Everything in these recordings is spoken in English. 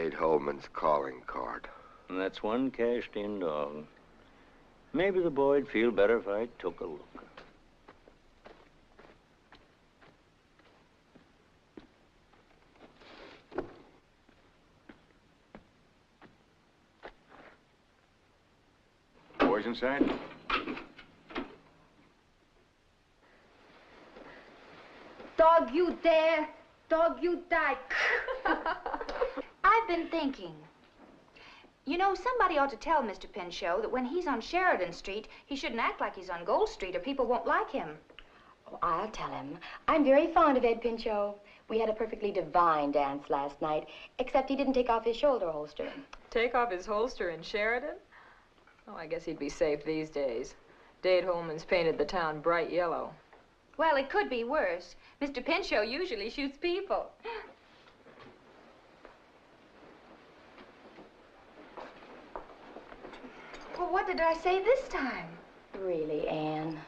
Dade Holman's calling card. And that's one cashed-in dog. Maybe the boy'd feel better if I took a look. Boys inside? Dog, you dare. Dog, you die. I've been thinking. You know, somebody ought to tell Mr. Pinchot that when he's on Sheridan Street, he shouldn't act like he's on Gold Street or people won't like him. Oh, I'll tell him. I'm very fond of Ed Pinchot. We had a perfectly divine dance last night, except he didn't take off his shoulder holster. Take off his holster in Sheridan? Oh, I guess he'd be safe these days. Dade Holman's painted the town bright yellow. Well, it could be worse. Mr. Pinchot usually shoots people. Well, what did I say this time? Really, Anne?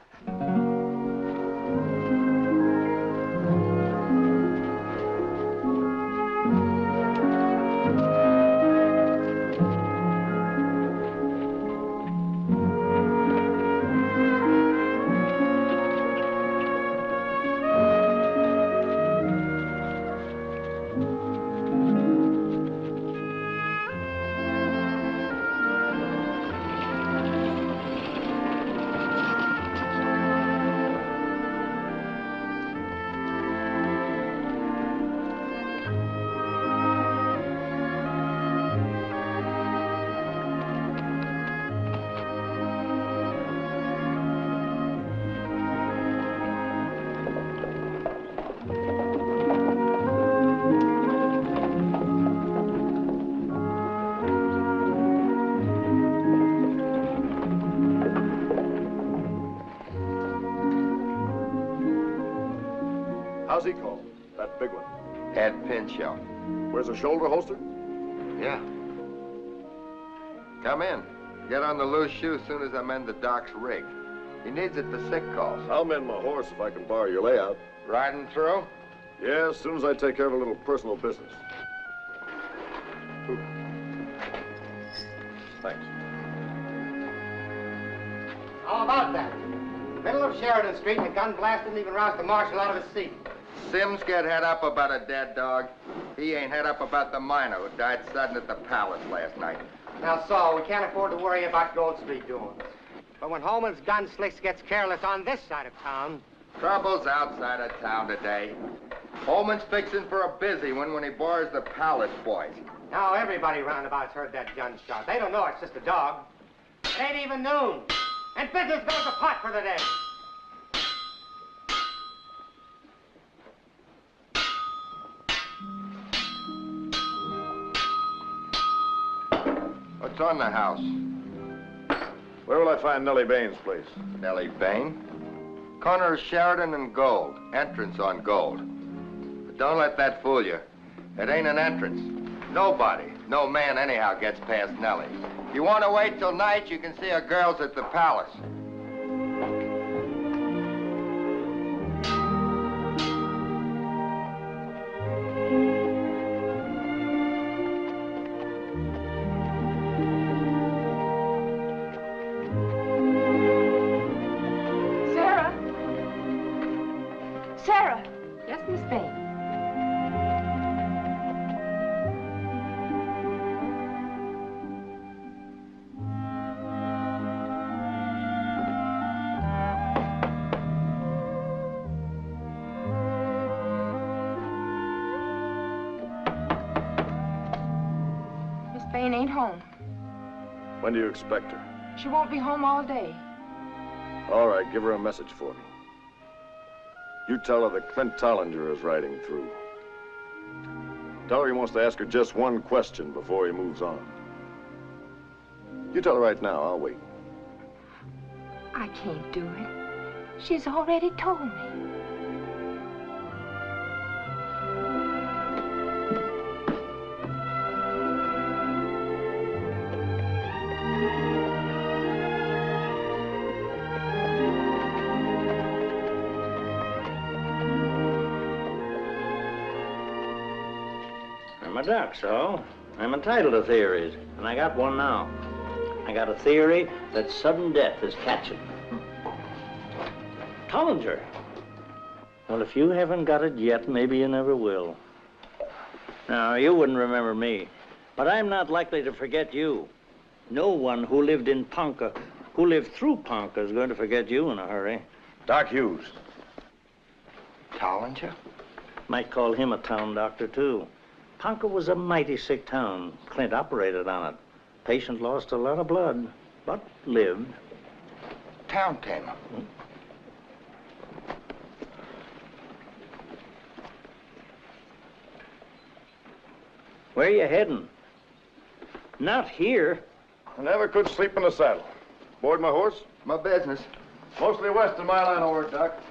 How's he called? That big one. Ed Pinchot. Wears a shoulder holster? Yeah. Come in. Get on the loose shoe as soon as I mend the doc's rig. He needs it for sick calls. I'll mend my horse if I can borrow your layout. Riding through? Yeah, as soon as I take care of a little personal business. Ooh. Thanks. How about that? Middle of Sheridan Street, and a gun blast didn't even rouse the marshal out of his seat. Sims get head up about a dead dog. He ain't head up about the miner who died sudden at the palace last night. Now, Saul, we can't afford to worry about Gold Street doings. But when Holman's gun slicks gets careless on this side of town... Trouble's outside of town today. Holman's fixing for a busy one when he borrows the palace boys. Now everybody roundabout's heard that gunshot. They don't know it's just a dog. It ain't even noon. And business goes to pot for the day. What's on the house? Where will I find Nellie Bain's place? Nellie Bain? Corner of Sheridan and Gold. Entrance on Gold. But don't let that fool you. It ain't an entrance. Nobody, no man anyhow gets past Nellie. You want to wait till night, you can see her girls at the palace. Sarah. Yes, Miss Bain. Miss Bain ain't home. When do you expect her? She won't be home all day. All right, give her a message for me. You tell her that Clint Tollinger is riding through. Tell her he wants to ask her just one question before he moves on. You tell her right now, I'll wait. I can't do it. She's already told me. My duck, so. I'm entitled to theories, and I got one now. I got a theory that sudden death is catching. Tollinger. Well, if you haven't got it yet, maybe you never will. Now, you wouldn't remember me, but I'm not likely to forget you. No one who lived in Ponca, who lived through Ponca, is going to forget you in a hurry. Doc Hughes. Tollinger? Might call him a town doctor, too. Ponca was a mighty sick town. Clint operated on it. Patient lost a lot of blood, but lived. Town tamer. Where are you heading? Not here. I never could sleep in the saddle. Board my horse? My business. Mostly west of my line of work, Doc.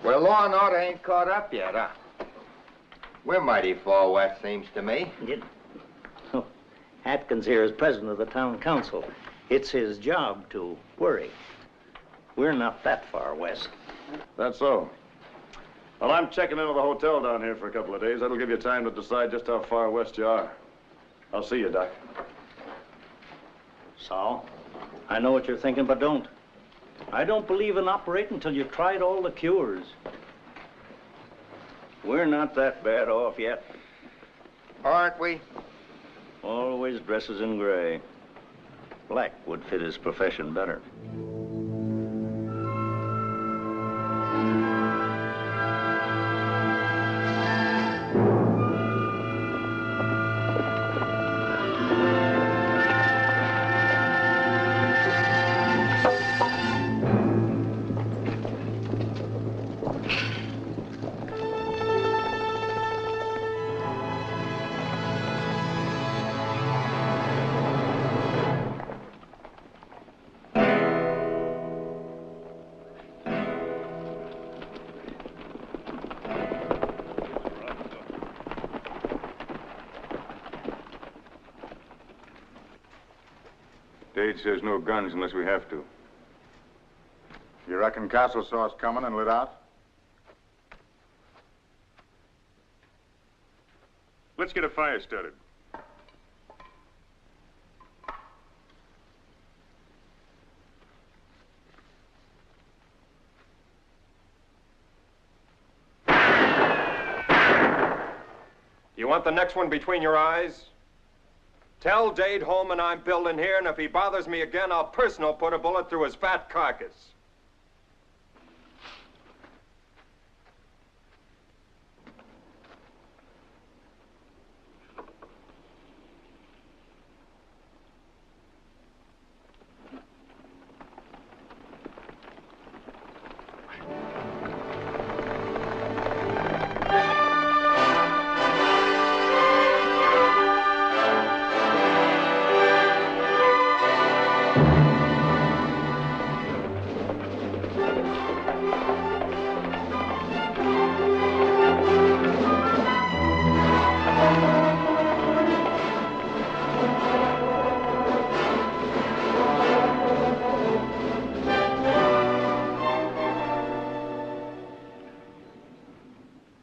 Well, law and order ain't caught up yet, huh? We're mighty far west, seems to me. Oh, Atkins here is president of the town council. It's his job to worry. We're not that far west. That's so. Well, I'm checking into the hotel down here for a couple of days. That'll give you time to decide just how far west you are. I'll see you, Doc. Saul, I know what you're thinking, but don't. I don't believe in operating until you've tried all the cures. We're not that bad off yet. Aren't we? Always dresses in gray. Black would fit his profession better. Dade says no guns unless we have to. You reckon Castle saw us coming and lit out? Let's get a fire started. You want the next one between your eyes? Tell Dade Holman I'm building here, and if he bothers me again, I'll personal put a bullet through his fat carcass.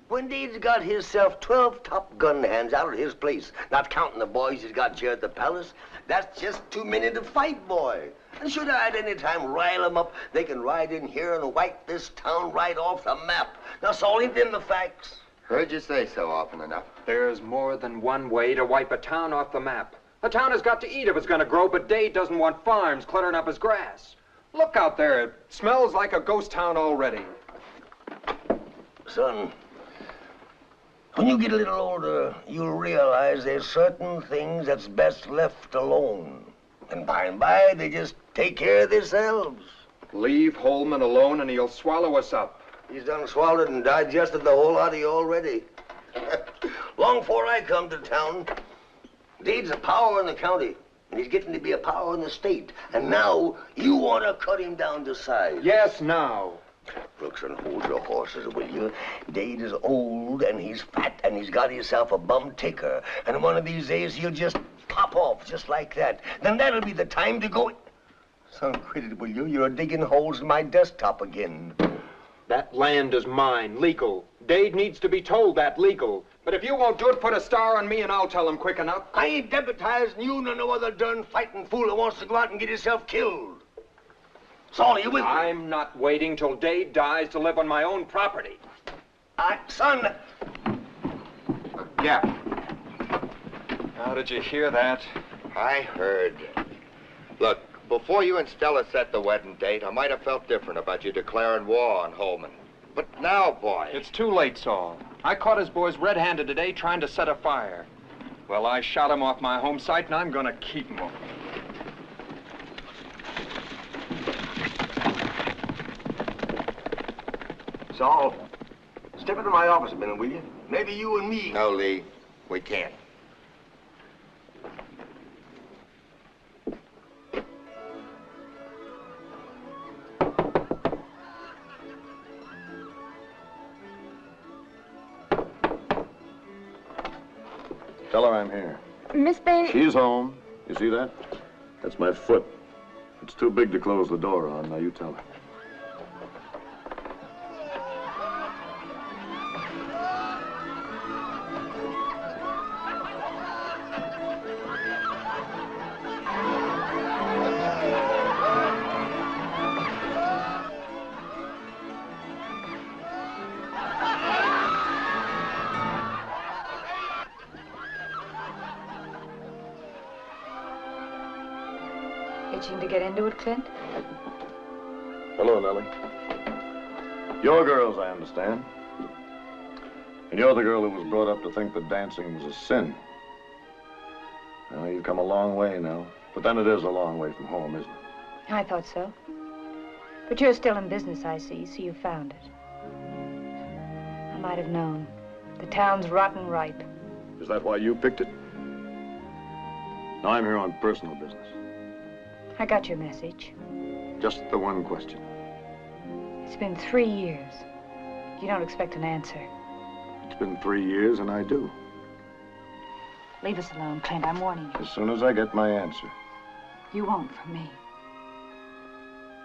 When Dade's got himself 12 top gun hands out at his place, not counting the boys he's got here at the palace, that's just too many to fight, boy. And should I at any time rile them up, they can ride in here and wipe this town right off the map. Now, Saul, ain't them the facts? Heard you say so often enough. There's more than one way to wipe a town off the map. A town has got to eat if it's going to grow, but Dade doesn't want farms cluttering up his grass. Look out there. It smells like a ghost town already. Son, when you get a little older, you'll realize there's certain things that's best left alone. And by and by, they just take care of themselves. Leave Holman alone and he'll swallow us up. He's done swallowed and digested the whole lot of you already. Long before I come to town, Dade's a power in the county, and he's getting to be a power in the state. And now, you want to cut him down to size. Yes, now. Brooks, and hold your horses, will you? Dade is old, and he's fat, and he's got himself a bum ticker. And one of these days, he'll just pop off just like that. Then that'll be the time to go... Son, quit it, will you? You're digging holes in my desktop again. That land is mine, legal. Dade needs to be told that legal. But if you won't do it, put a star on me and I'll tell him quick enough. I ain't deputizing you nor no other darn fighting fool that wants to go out and get himself killed. Saul, you with me? I'm not waiting till Dade dies to live on my own property. Son. Yeah, How did you hear that? I heard. Look, before you and Stella set the wedding date, I might have felt different about you declaring war on Holman. But now, boy... It's too late, Saul. I caught his boys red-handed today trying to set a fire. Well, I shot him off my home site, and I'm gonna keep him. Saul, step into my office a minute, will you? Maybe you and me... No, Lee, we can't. Tell her I'm here. Miss Bailey... She's home. You see that? That's my foot. It's too big to close the door on. Now you tell her. Itching to get into it, Clint? Hello, Nellie. You're girls, I understand. And you're the girl who was brought up to think that dancing was a sin. Well, you've come a long way now. But then it is a long way from home, isn't it? I thought so. But you're still in business, I see, so you found it. I might have known. The town's rotten ripe. Is that why you picked it? No, I'm here on personal business. I got your message. Just the one question. It's been 3 years. You don't expect an answer. It's been 3 years, and I do. Leave us alone, Clint. I'm warning you. As soon as I get my answer. You won't from me.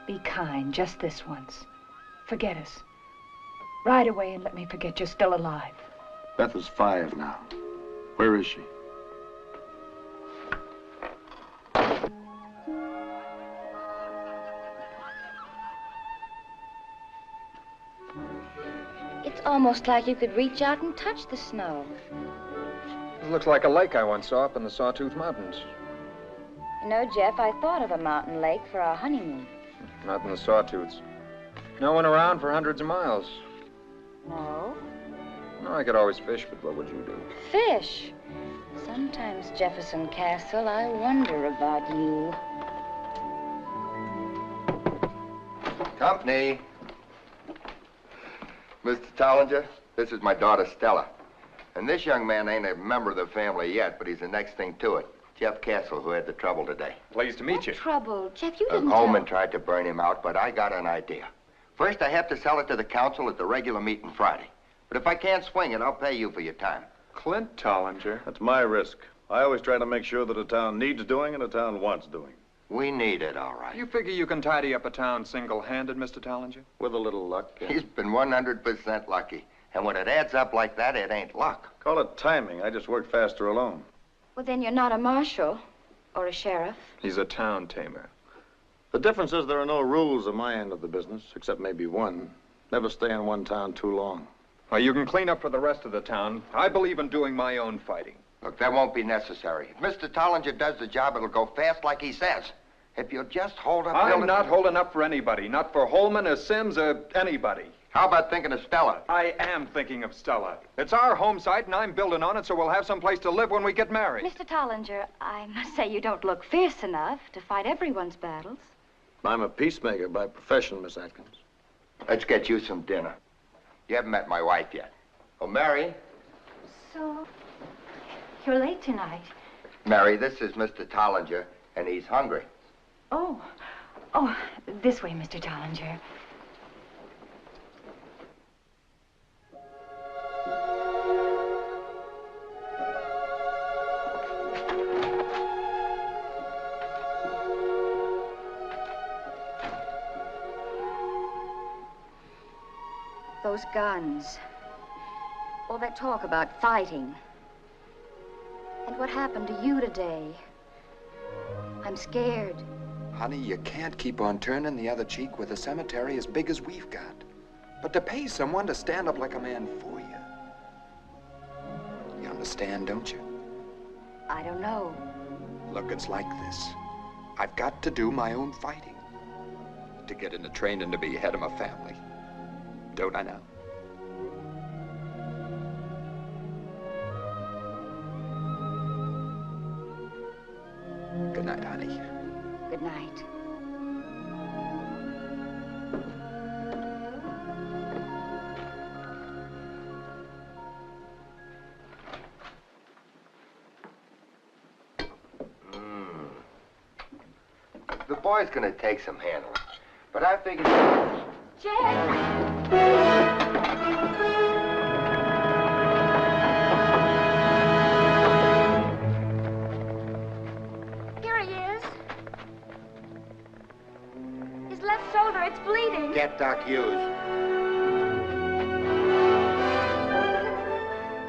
Be kind, just this once. Forget us. Ride away and let me forget you're still alive. Beth is 5 now. Where is she? It's almost like you could reach out and touch the snow. It looks like a lake I once saw up in the Sawtooth Mountains. You know, Jeff, I thought of a mountain lake for our honeymoon. Not in the Sawtooths. No one around for hundreds of miles. No? No, I could always fish, but what would you do? Fish. Sometimes, Jefferson Castle, I wonder about you. Company. Mr. Tollinger, this is my daughter, Stella. And this young man ain't a member of the family yet, but he's the next thing to it. Jeff Castle, who had the trouble today. Pleased to meet you. Trouble. Jeff, you didn't Coleman tried to burn him out, but I got an idea. First, I have to sell it to the council at the regular meeting Friday. But if I can't swing it, I'll pay you for your time. Clint Tollinger. That's my risk. I always try to make sure that a town needs doing and a town wants doing. We need it, all right. You figure you can tidy up a town single-handed, Mr. Tollinger? With a little luck. He's been 100% lucky. And when it adds up like that, it ain't luck. Call it timing. I just work faster alone. Well, then you're not a marshal or a sheriff. He's a town tamer. The difference is there are no rules on my end of the business, except maybe one. Never stay in one town too long. Well, you can clean up for the rest of the town. I believe in doing my own fighting. Look, that won't be necessary. If Mr. Tollinger does the job, it'll go fast like he says. If you'll just hold up... I'm not holding up for anybody. Not for Holman or Sims or anybody. How about thinking of Stella? I am thinking of Stella. It's our home site, and I'm building on it, so we'll have some place to live when we get married. Mr. Tollinger, I must say you don't look fierce enough to fight everyone's battles. I'm a peacemaker by profession, Miss Atkins. Let's get you some dinner. You haven't met my wife yet. Oh, Mary? So, you're late tonight. Mary, this is Mr. Tollinger, and he's hungry. Oh, this way, Mr. Tollinger. Those guns. All that talk about fighting. And what happened to you today? I'm scared. Honey, you can't keep on turning the other cheek with a cemetery as big as we've got. But to pay someone to stand up like a man for you. You understand, don't you? I don't know. Look, it's like this. I've got to do my own fighting. To get into training to be head of my family. Don't I now? Good night, honey. Good night. The boy's gonna take some handling. But I figured... Here he is. His left shoulder, it's bleeding. Get Doc Hughes.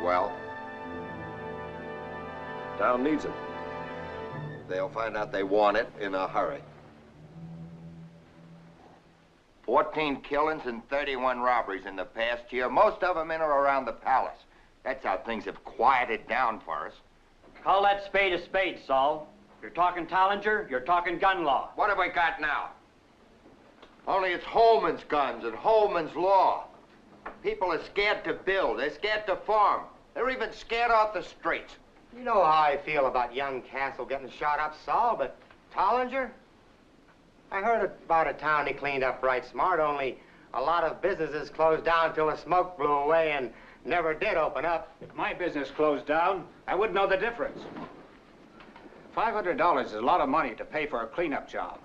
Well? Town needs it. They'll find out they want it in a hurry. 14 killings and 31 robberies in the past year, most of them in or around the palace. That's how things have quieted down for us. Call that spade a spade, Saul. You're talking Tollinger, you're talking gun law. What have we got now? Only it's Holman's guns and Holman's law. People are scared to build, they're scared to farm. They're even scared off the streets. You know how I feel about young Castle getting shot up, Saul, but Tollinger? I heard about a town he cleaned up right smart, only a lot of businesses closed down till the smoke blew away and never did open up. If my business closed down, I wouldn't know the difference. $500 is a lot of money to pay for a cleanup job.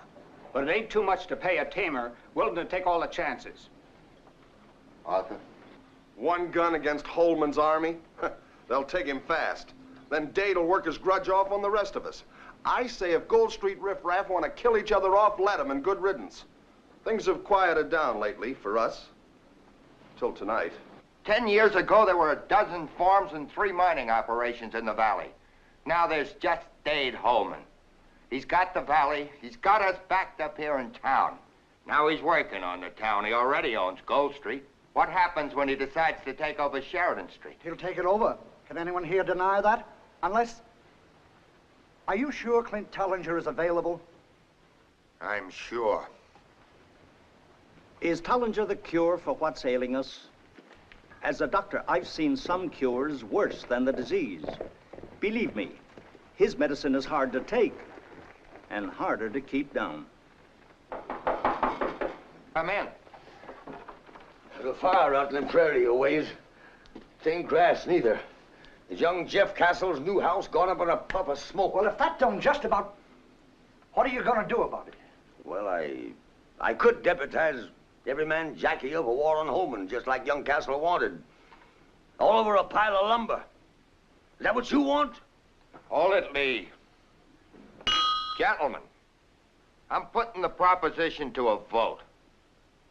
But it ain't too much to pay a tamer willing to take all the chances. Arthur? One gun against Holman's army? They'll take him fast. Then Dade'll work his grudge off on the rest of us. I say if Gold Street riffraff want to kill each other off, let them, and good riddance. Things have quieted down lately for us. Till tonight. 10 years ago, there were a dozen farms and 3 mining operations in the valley. Now there's just Dade Holman. He's got the valley. He's got us backed up here in town. Now he's working on the town. He already owns Gold Street. What happens when he decides to take over Sheridan Street? He'll take it over. Can anyone here deny that? Unless... Are you sure Clint Tollinger is available? I'm sure. Is Tollinger the cure for what's ailing us? As a doctor, I've seen some cures worse than the disease. Believe me, his medicine is hard to take and harder to keep down. Come in. There's a fire out in the prairie a ways. It ain't grass neither. Is young Jeff Castle's new house gone up in a puff of smoke? Well, if that don't just about... What are you gonna do about it? Well, I could deputize every man Jackie of a war on Holman, just like young Castle wanted. All over a pile of lumber. Is that what you want? Hold it, Lee. Gentlemen, I'm putting the proposition to a vote.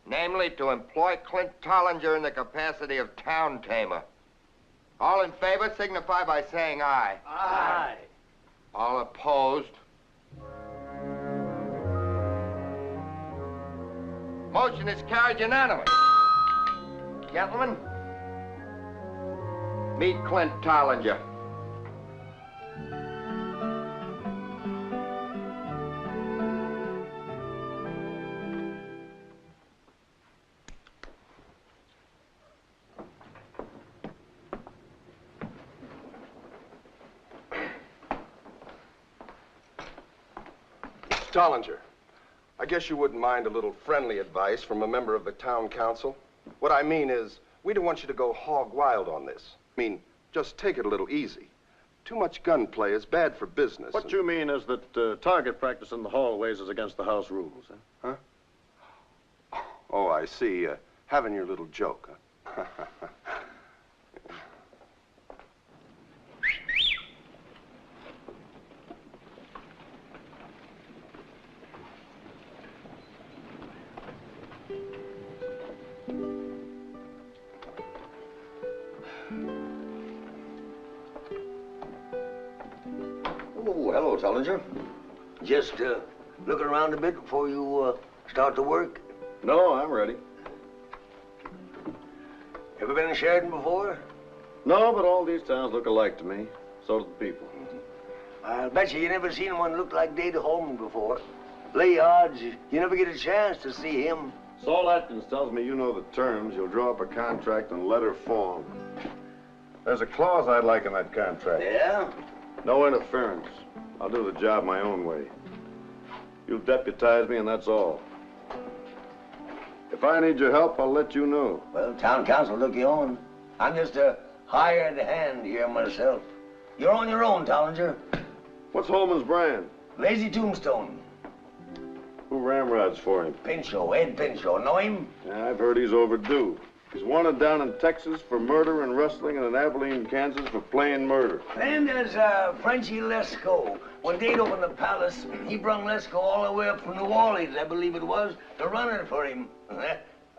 Namely, to employ Clint Tollinger in the capacity of town tamer. All in favor signify by saying aye. Aye. All opposed? Motion is carried unanimously. Gentlemen, meet Clint Tollinger. Tollinger, I guess you wouldn't mind a little friendly advice from a member of the town council. What I mean is, we don't want you to go hog wild on this. I mean, just take it a little easy. Too much gunplay is bad for business. What you mean is that target practice in the hallways is against the house rules, huh? Huh? Oh, I see. Having your little joke, huh? Hello, Tollinger. Just looking around a bit before you start to work? No, I'm ready. Ever been in Sheridan before? No, but all these towns look alike to me. So do the people. I'll bet you never seen one look like Dade Holman before. Lay odds, you never get a chance to see him. Saul Atkins tells me you know the terms. You'll draw up a contract in letter form. There's a clause I'd like in that contract. Yeah? No interference. I'll do the job my own way. You'll deputize me, and that's all. If I need your help, I'll let you know. Well, town council took you on. I'm just a hired hand here myself. You're on your own, Tollinger. What's Holman's brand? Lazy Tombstone. Who ramrods for him? Pinchot, Ed Pinchot. Know him? Yeah, I've heard he's overdue. He's wanted down in Texas for murder and rustling, and in Abilene, Kansas for playing murder. Then there's Frenchie Lescaut. When Dade opened the palace, he brung Lescaut all the way up from New Orleans, I believe it was, to run it for him.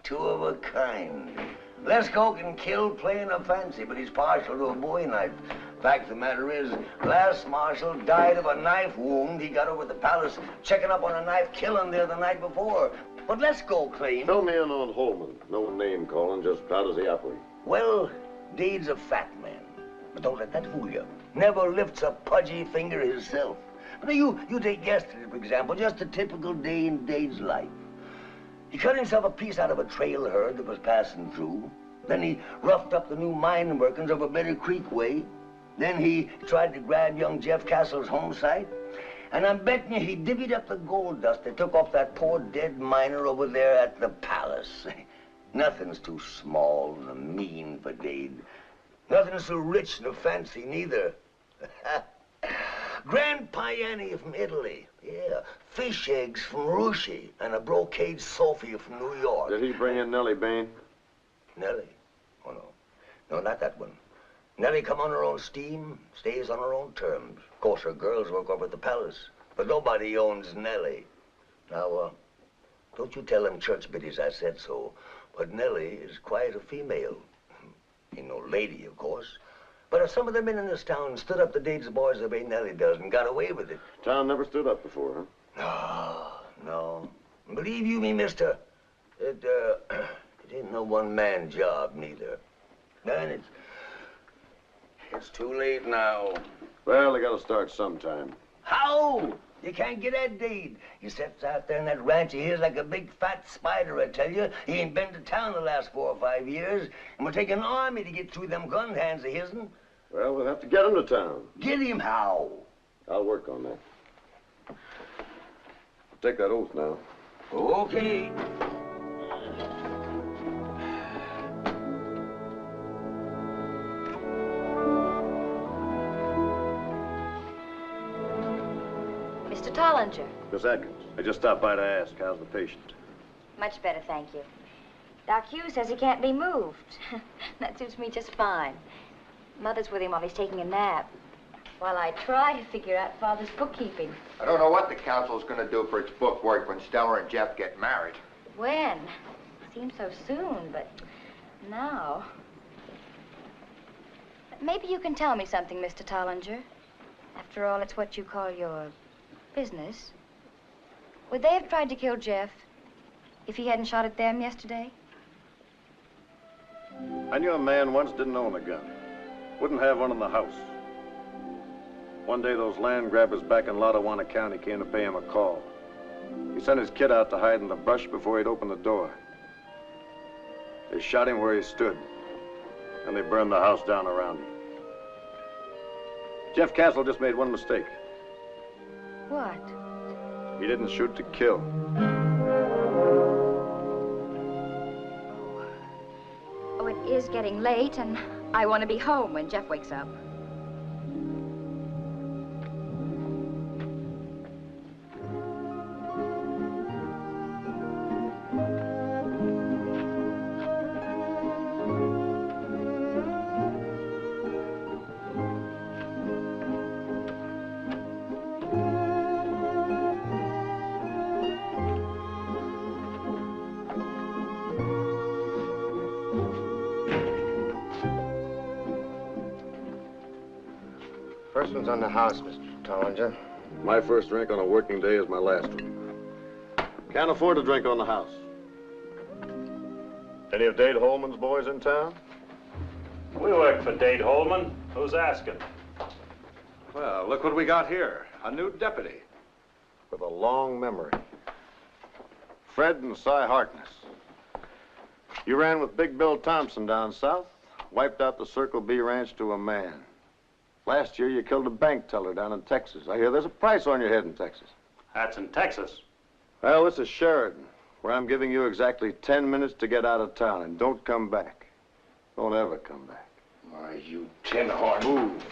Two of a kind. Lescaut can kill playing a fancy, but he's partial to a bowie knife. Fact of the matter is, last marshal died of a knife wound he got over at the palace checking up on a knife killing there the night before. But Lescaut claimed... Fill me in on Holman. No name calling, just how does he operate? Well, Dade's a fat man, but don't let that fool you. Never lifts a pudgy finger himself. But you take yesterday, for example, just a typical day in Dade's life. He cut himself a piece out of a trail herd that was passing through. Then he roughed up the new mine workings over Better Creek way. Then he tried to grab young Jeff Castle's home site. And I'm betting you he divvied up the gold dust that took off that poor dead miner over there at the palace. Nothing's too small and mean for Dade. Nothing's too rich nor fancy neither. Grand Piani from Italy. Yeah. Fish eggs from Russia. And a brocade Sophia from New York. Did he bring in Nellie Bain? Nellie? Oh, no. No, not that one. Nellie come on her own steam, stays on her own terms. Of course, her girls work over at the palace. But nobody owns Nellie. Now, don't you tell them church biddies I said so. But Nellie is quite a female. Ain't no lady, of course. But if some of the men in this town stood up to Dade's boys the way Nellie does and got away with it. Town never stood up before, huh? No. Believe you me, mister, it ain't no one-man job, neither. And it's too late now. Well, they gotta start sometime. How? You can't get at Dade. He sits out there in that ranch of his like a big fat spider, I tell you. He ain't been to town the last 4 or 5 years. And we'll take an army to get through them gun hands of his'n. Well, we'll have to get him to town. Get him how? I'll work on that. Take that oath now. Okay. Mr. Tollinger. Miss Atkins, I just stopped by to ask, how's the patient? Much better, thank you. Doc Hughes says he can't be moved. That suits me just fine. Mother's with him while he's taking a nap, while I try to figure out Father's bookkeeping. I don't know what the council's going to do for its bookwork when Stella and Jeff get married. When? Seems so soon, but now. Maybe you can tell me something, Mr. Tollinger. After all, it's what you call your business. Would they have tried to kill Jeff if he hadn't shot at them yesterday? I knew a man once didn't own a gun. Wouldn't have one in the house. One day, those land grabbers back in Lottawanna County came to pay him a call. He sent his kid out to hide in the brush before he'd open the door. They shot him where he stood, and they burned the house down around him. Jeff Castle just made one mistake. What? He didn't shoot to kill. Oh, it is getting late, and I want to be home when Jeff wakes up. First one's on the house, Mr. Tollinger. My first drink on a working day is my last one. Can't afford to drink on the house. Any of Dade Holman's boys in town? We work for Dade Holman. Who's asking? Well, look what we got here. A new deputy. With a long memory. Fred and Cy Harkness. You ran with Big Bill Thompson down south. Wiped out the Circle B ranch to a man. Last year, you killed a bank teller down in Texas. I hear there's a price on your head in Texas. That's in Texas. Well, this is Sheridan, where I'm giving you exactly 10 minutes to get out of town, and don't come back. Don't ever come back. Why, you tin horn. Move.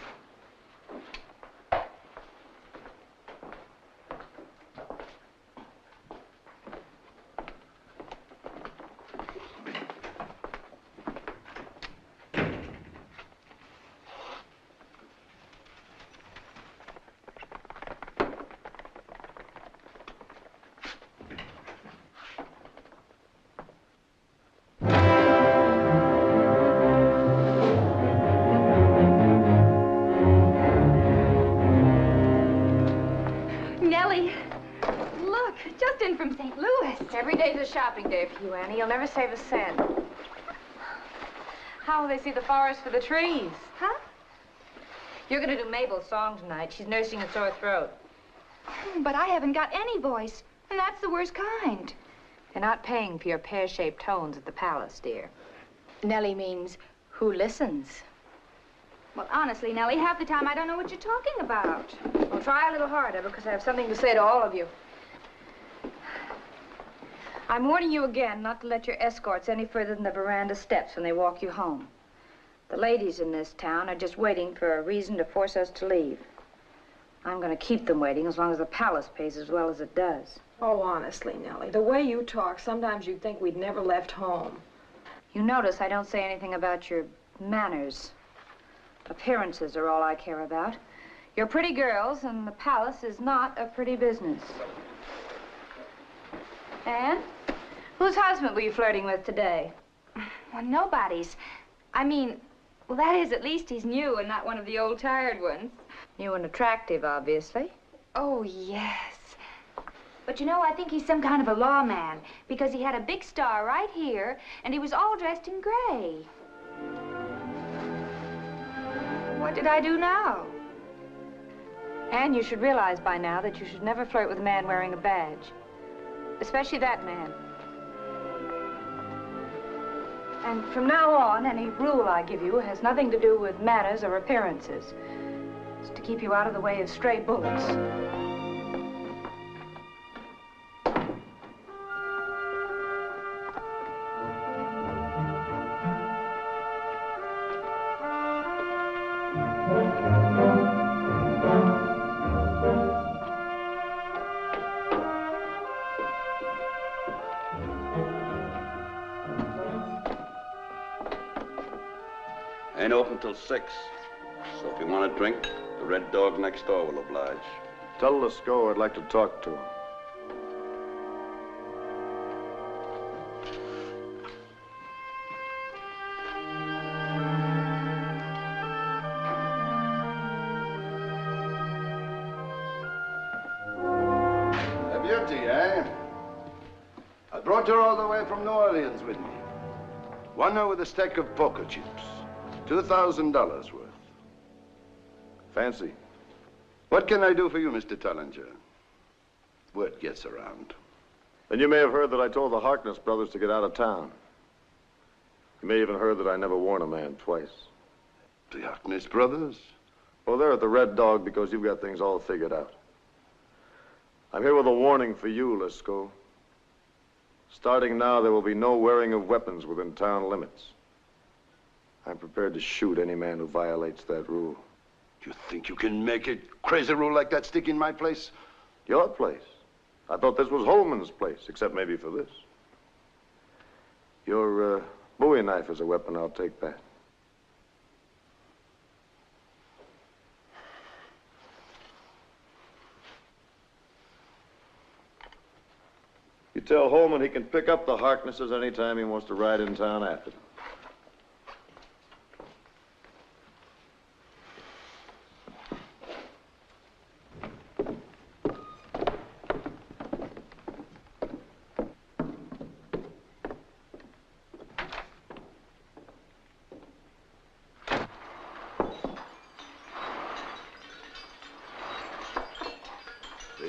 Every day's a shopping day for you, Annie. You'll never save a cent. How will they see the forest for the trees? Huh? You're going to do Mabel's song tonight. She's nursing a sore throat. But I haven't got any voice, and that's the worst kind. They're not paying for your pear-shaped tones at the palace, dear. Nellie means who listens. Well, honestly, Nellie, half the time I don't know what you're talking about. Well, try a little harder, because I have something to say to all of you. I'm warning you again not to let your escorts any further than the veranda steps when they walk you home. The ladies in this town are just waiting for a reason to force us to leave. I'm going to keep them waiting as long as the palace pays as well as it does. Oh, honestly, Nellie, the way you talk, sometimes you'd think we'd never left home. You notice I don't say anything about your manners. Appearances are all I care about. You're pretty girls, and the palace is not a pretty business. Anne? Whose husband were you flirting with today? Well, nobody's. I mean, well, that is, at least he's new and not one of the old tired ones. New and attractive, obviously. Oh, yes. But you know, I think he's some kind of a lawman, because he had a big star right here, and he was all dressed in gray. What did I do now? Anne, you should realize by now that you should never flirt with a man wearing a badge. Especially that man. And from now on, any rule I give you has nothing to do with manners or appearances. It's to keep you out of the way of stray bullets. Ain't open till 6. So if you want a drink, the Red Dog next door will oblige. Tell Lasco I'd like to talk to him. A beauty, eh? I brought her all the way from New Orleans with me. Won her with a stack of poker chips. $2,000 worth. Fancy. What can I do for you, Mr. Tullinger? Word gets around. Then you may have heard that I told the Harkness brothers to get out of town. You may even heard that I never warn a man twice. The Harkness brothers? Well, they're at the Red Dog because you've got things all figured out. I'm here with a warning for you, Lasco. Starting now, there will be no wearing of weapons within town limits. I'm prepared to shoot any man who violates that rule. You think you can make a crazy rule like that stick in my place? Your place? I thought this was Holman's place, except maybe for this. Your Bowie knife is a weapon, I'll take that. You tell Holman he can pick up the Harknesses anytime he wants to ride in town after them.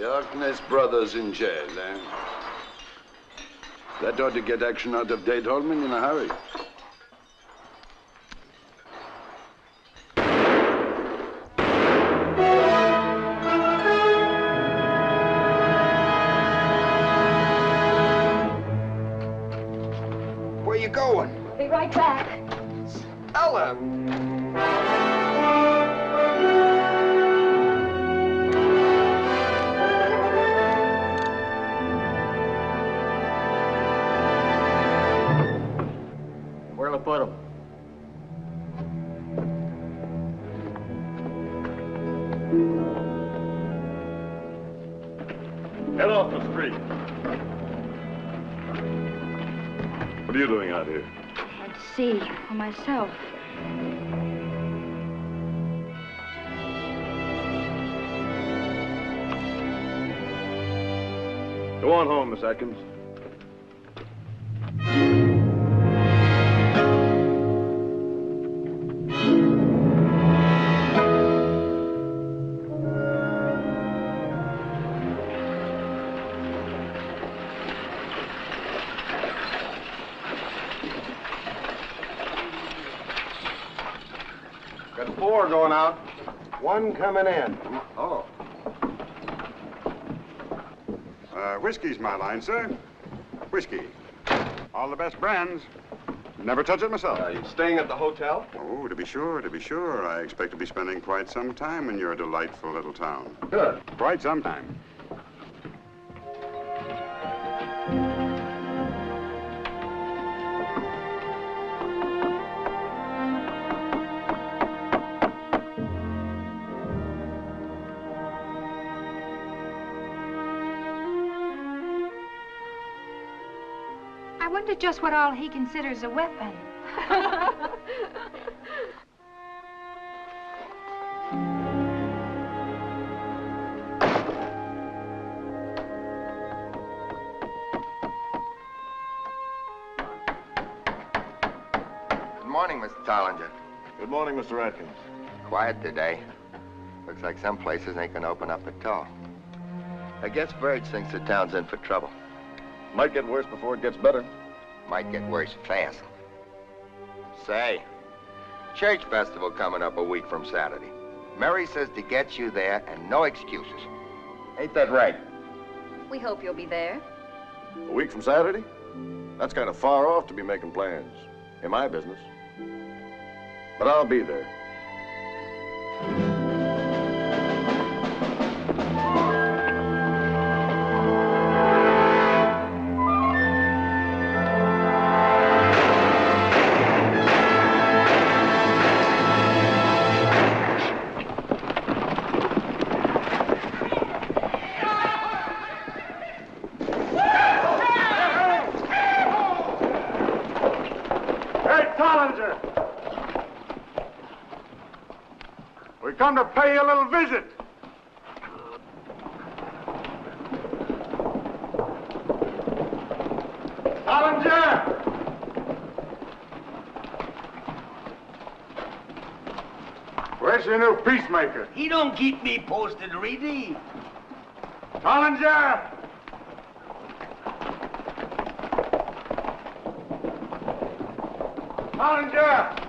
Harkness brothers in jail, eh? That ought to get action out of Dade Holman in a hurry. Where you going? I'll be right back. Ella! Where'll I put him? Head off the street. What are you doing out here? I'd see for myself. Go on home, Miss Atkins. Got 4 going out, 1 coming in. Oh. Whiskey's my line, sir. Whiskey. All the best brands. Never touch it myself. Are you staying at the hotel? Oh, to be sure, to be sure. I expect to be spending quite some time in your delightful little town. Good. Quite some time. I wonder just what all he considers a weapon. Good morning, Mr. Tollinger. Good morning, Mr. Atkins. Quiet today. Looks like some places ain't gonna open up at all. I guess Verge thinks the town's in for trouble. Might get worse before it gets better. Might get worse fast. Say, church festival coming up a week from Saturday. Mary says to get you there and no excuses. Ain't that right? We hope you'll be there. A week from Saturday? That's kind of far off to be making plans. In my business. But I'll be there. We come to pay you a little visit. Tollinger! Where's your new peacemaker? He don't keep me posted, Reedy. Tollinger! Tollinger!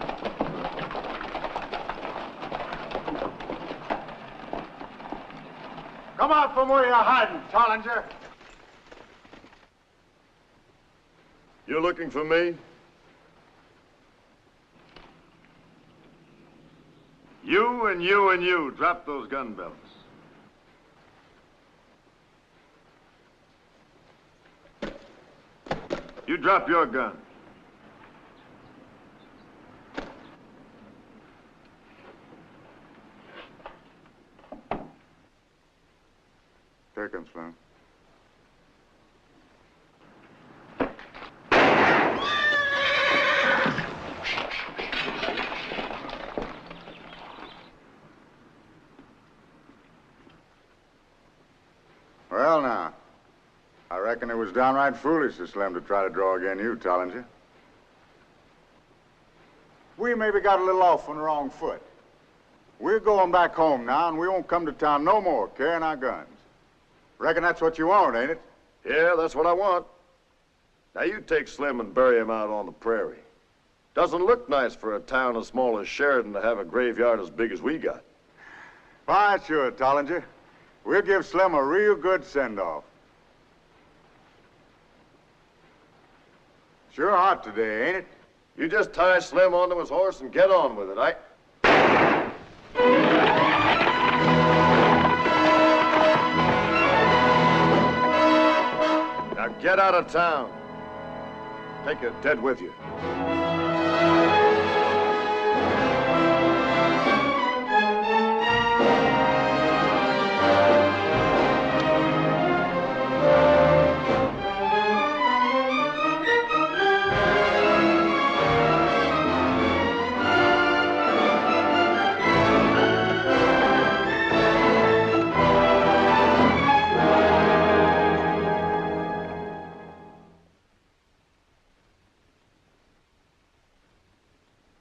Come out from where you're hiding, Tollinger. You looking for me? You and you and you, drop those gun belts. You drop your gun. Here comes Flan. Well, now, I reckon it was downright foolish of Slim to try to draw again you, Tollinger. We maybe got a little off on the wrong foot. We're going back home now, and we won't come to town no more carrying our guns. Reckon that's what you want, ain't it? Yeah, that's what I want. Now you take Slim and bury him out on the prairie. Doesn't look nice for a town as small as Sheridan to have a graveyard as big as we got. Fine, sure, Tollinger. We'll give Slim a real good send-off. Sure hot today, ain't it? You just tie Slim onto his horse and get on with it, Now get out of town. Take your dead with you.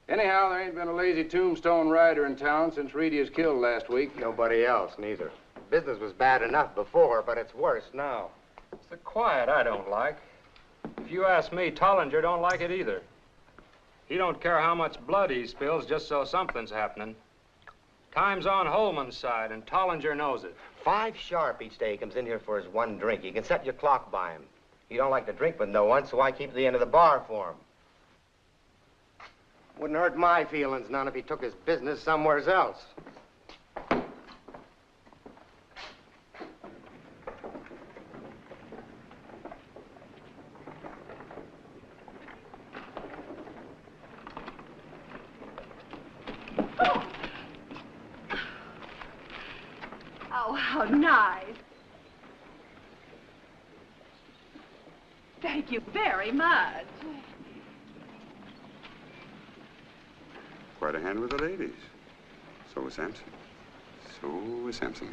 Anyhow, there ain't been a lazy tombstone rider in town since Reedy was killed last week. Nobody else, neither. Business was bad enough before, but it's worse now. It's the quiet I don't like. If you ask me, Tollinger don't like it either. He don't care how much blood he spills just so something's happening. Time's on Holman's side, and Tollinger knows it. 5 sharp each day he comes in here for his one drink. You can set your clock by him. He don't like to drink with no one, so I keep the end of the bar for him. Wouldn't hurt my feelings none if he took his business somewhere else. Oh, how nice. Thank you very much. Quite a hand with the ladies. So was Samson. So was Samson.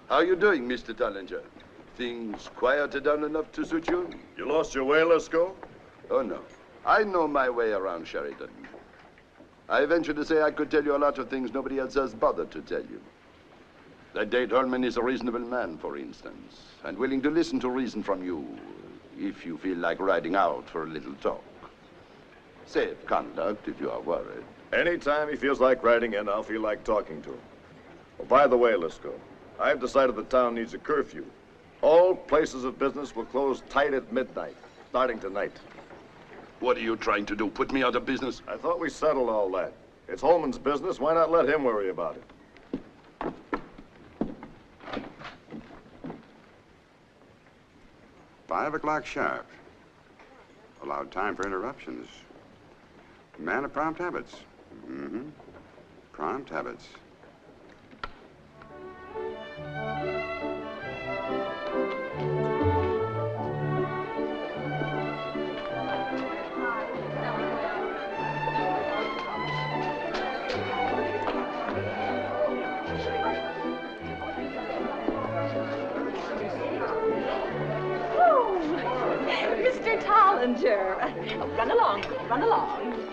How you doing, Mr. Tollinger? Things quieted down enough to suit you? You lost your way, Lisco? Oh, no. I know my way around Sheridan. I venture to say I could tell you a lot of things nobody else has bothered to tell you. That Dade Holman is a reasonable man, for instance, and willing to listen to reason from you, if you feel like riding out for a little talk. Safe conduct if you are worried. Anytime he feels like riding in, I'll feel like talking to him. Oh, by the way, Lisco, I've decided the town needs a curfew. All places of business will close tight at midnight, starting tonight. What are you trying to do, put me out of business? I thought we settled all that. It's Holman's business. Why not let him worry about it? Five o'clock sharp. Allowed time for interruptions. Man of prompt habits. Mm-hmm. Prompt habits. Mr. Tollinger. Oh, run along, run along.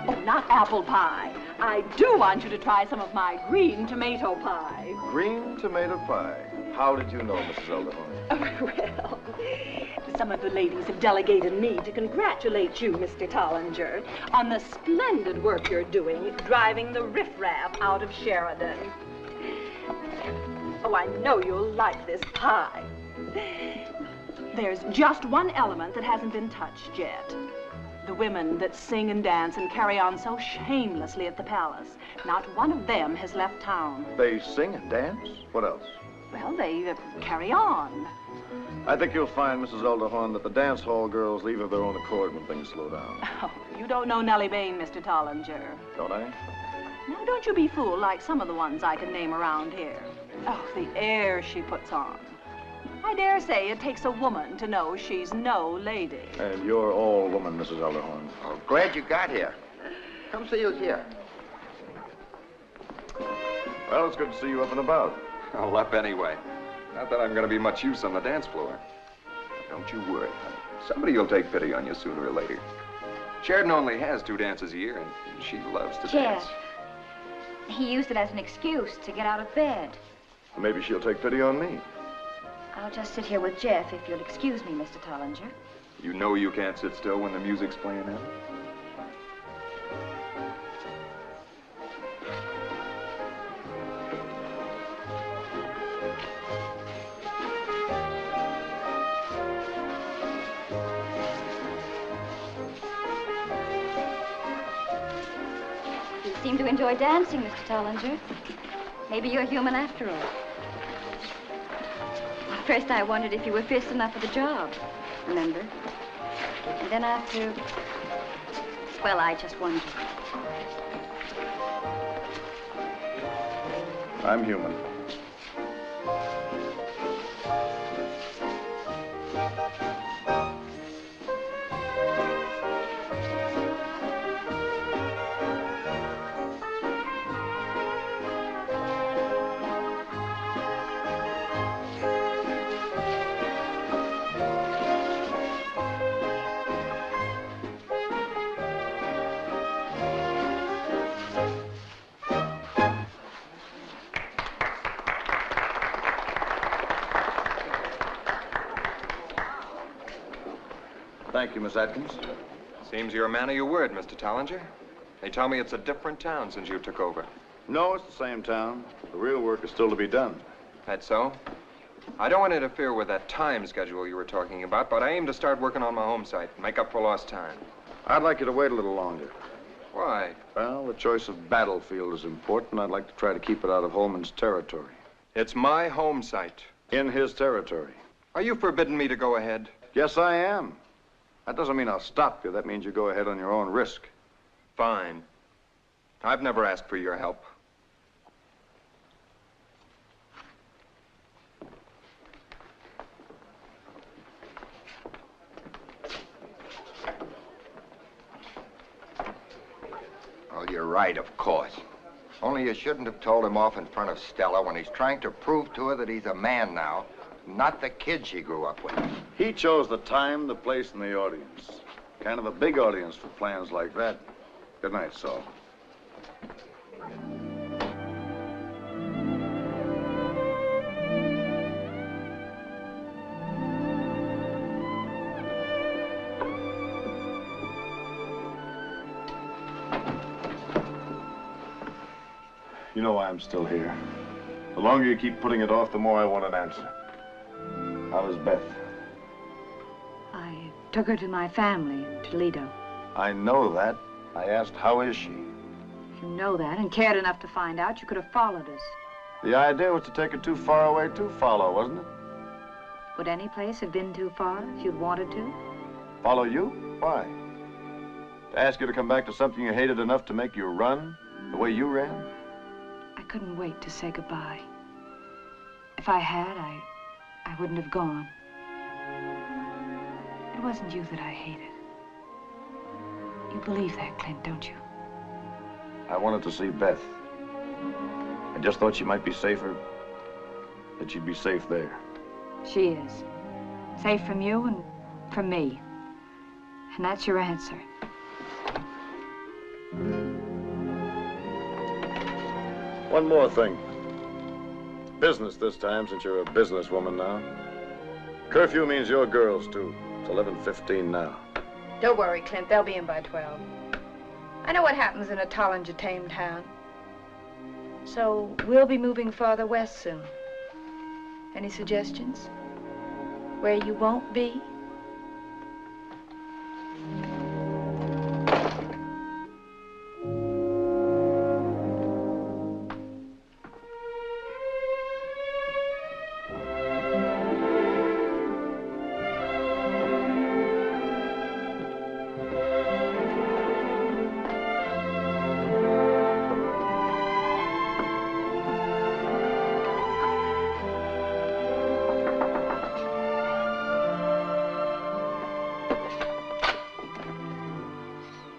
Oh, not apple pie. I do want you to try some of my green tomato pie. Green tomato pie. How did you know, Mrs. Elderhorn? Well, some of the ladies have delegated me to congratulate you, Mr. Tollinger, on the splendid work you're doing driving the riffraff out of Sheridan. Oh, I know you'll like this pie. There's just one element that hasn't been touched yet. The women that sing and dance and carry on so shamelessly at the palace. Not one of them has left town. They sing and dance? What else? Well, they carry on. I think you'll find, Mrs. Elderhorn, that the dance hall girls leave of their own accord when things slow down. Oh, you don't know Nellie Bain, Mr. Tollinger. Don't I? Now, don't you be fooled like some of the ones I can name around here. Oh, the air she puts on. I dare say it takes a woman to know she's no lady. And you're all woman, Mrs. Elderhorn. Oh, glad you got here. Come see who's here. Well, it's good to see you up and about. Well, up anyway. Not that I'm going to be much use on the dance floor. Don't you worry, honey. Somebody will take pity on you sooner or later. Sheridan only has 2 dances a year, and she loves to dance. He used it as an excuse to get out of bed. Maybe she'll take pity on me. I'll just sit here with Jeff if you'll excuse me, Mr. Tollinger. You know you can't sit still when the music's playing out. You seem to enjoy dancing, Mr. Tollinger. Maybe you're human after all. At first I wondered if you were fierce enough for the job, remember? And then after, well, I just wondered. I'm human. Thank you, Miss Atkins. Seems you're a man of your word, Mr. Tollinger. They tell me it's a different town since you took over. No, it's the same town. The real work is still to be done. That's so? I don't want to interfere with that time schedule you were talking about, but I aim to start working on my home site and make up for lost time. I'd like you to wait a little longer. Why? Well, the choice of battlefield is important. I'd like to try to keep it out of Holman's territory. It's my home site. In his territory. Are you forbidding me to go ahead? Yes, I am. That doesn't mean I'll stop you. That means you go ahead on your own risk. Fine. I've never asked for your help. Well, you're right, of course. Only you shouldn't have told him off in front of Stella when he's trying to prove to her that he's a man now, not the kid she grew up with. He chose the time, the place, and the audience. Kind of a big audience for plans like that. Good night, Saul. You know why I'm still here. The longer you keep putting it off, the more I want an answer. How is Beth? I took her to my family in Toledo. I know that. I asked, how is she? If you know that and cared enough to find out, you could have followed us. The idea was to take her too far away to follow, wasn't it? Would any place have been too far if you'd wanted to? Follow you? Why? To ask you to come back to something you hated enough to make you run the way you ran? I couldn't wait to say goodbye. If I had, I wouldn't have gone. It wasn't you that I hated. You believe that, Clint, don't you? I wanted to see Beth. I just thought she might be safer, that she'd be safe there. She is. Safe from you and from me. And that's your answer. One more thing. Business this time, since you're a businesswoman now. Curfew means your girls, too. It's 11:15 now. Don't worry, Clint. They'll be in by 12. I know what happens in a Tollinger-tamed town. So we'll be moving farther west soon. Any suggestions? Where you won't be?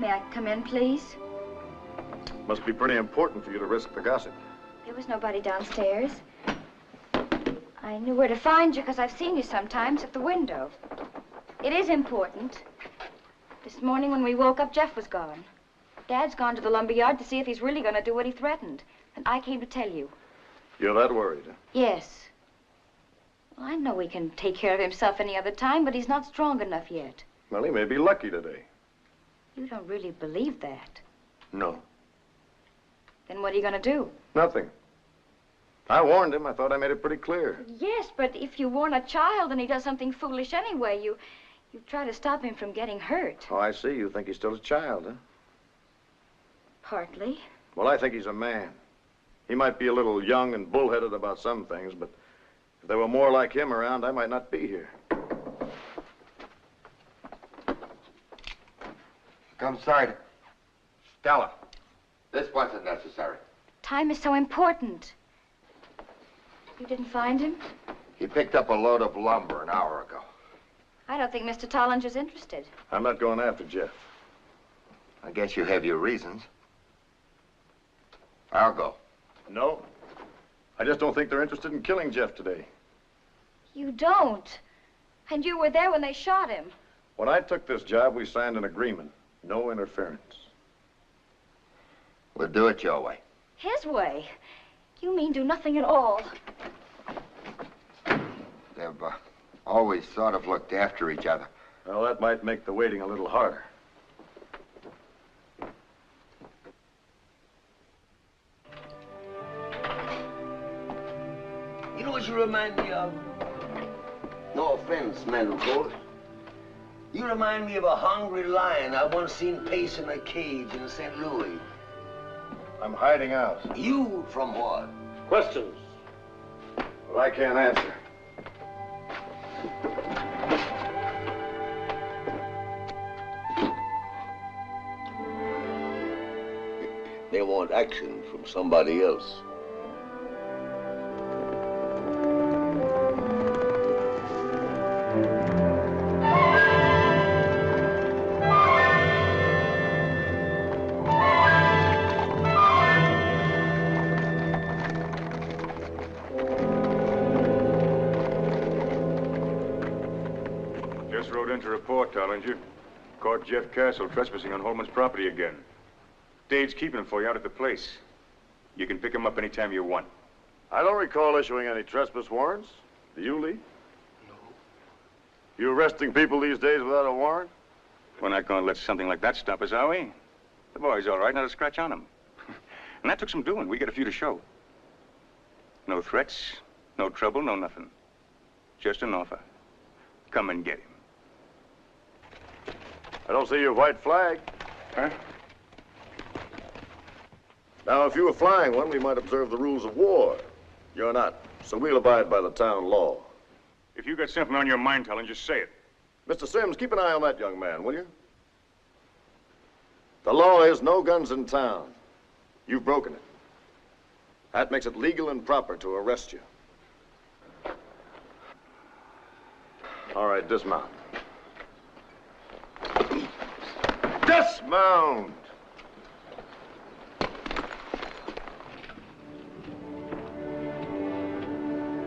May I come in, please? Must be pretty important for you to risk the gossip. There was nobody downstairs. I knew where to find you because I've seen you sometimes at the window. It is important. This morning when we woke up, Jeff was gone. Dad's gone to the lumberyard to see if he's really going to do what he threatened. And I came to tell you. You're that worried, huh? Yes. Well, I know he can take care of himself any other time, but he's not strong enough yet. Well, he may be lucky today. You don't really believe that. No. Then what are you going to do? Nothing. I warned him. I thought I made it pretty clear. Yes, but if you warn a child and he does something foolish anyway, you try to stop him from getting hurt. Oh, I see. You think he's still a child, huh? Partly. Well, I think he's a man. He might be a little young and bullheaded about some things, but if there were more like him around, I might not be here. Come sight. Stella. This wasn't necessary. Time is so important. You didn't find him? He picked up a load of lumber an hour ago. I don't think Mr. Tollinger's interested. I'm not going after Jeff. I guess you have your reasons. I'll go. No. I just don't think they're interested in killing Jeff today. You don't. And you were there when they shot him. When I took this job, we signed an agreement. No interference. We'll do it your way. His way? You mean do nothing at all? They've always sort of looked after each other. Well, that might make the waiting a little harder. You know what you remind me of? No offense, man, of course. You remind me of a hungry lion I once seen pacing a cage in St. Louis. I'm hiding out. You from what? Questions. Well, I can't answer. They want action from somebody else. Just rode in to report, Tollinger. Caught Jeff Castle trespassing on Holman's property again. Dave's keeping him for you out at the place. You can pick him up anytime you want. I don't recall issuing any trespass warrants. Do you, Lee? No. You arresting people these days without a warrant? We're not going to let something like that stop us, are we? The boy's all right, not a scratch on him. And that took some doing. We got a few to show. No threats, no trouble, no nothing. Just an offer. Come and get him. I don't see your white flag. Huh? Now, if you were flying one, we might observe the rules of war. You're not, so we'll abide by the town law. If you got something on your mind, Tollinger, just say it. Mr. Sims, keep an eye on that young man, will you? The law is no guns in town. You've broken it. That makes it legal and proper to arrest you. All right, dismount. Dismount!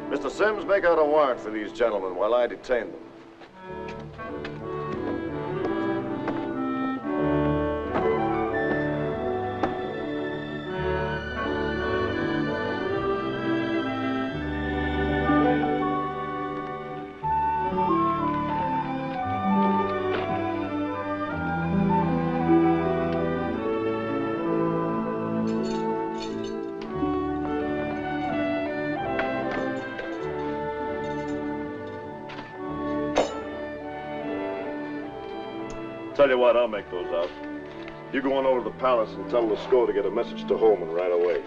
Mr. Sims, make out a warrant for these gentlemen while I detain them. Tell you what, I'll make those out. You go on over to the palace and tell Lascaux to get a message to Holman right away.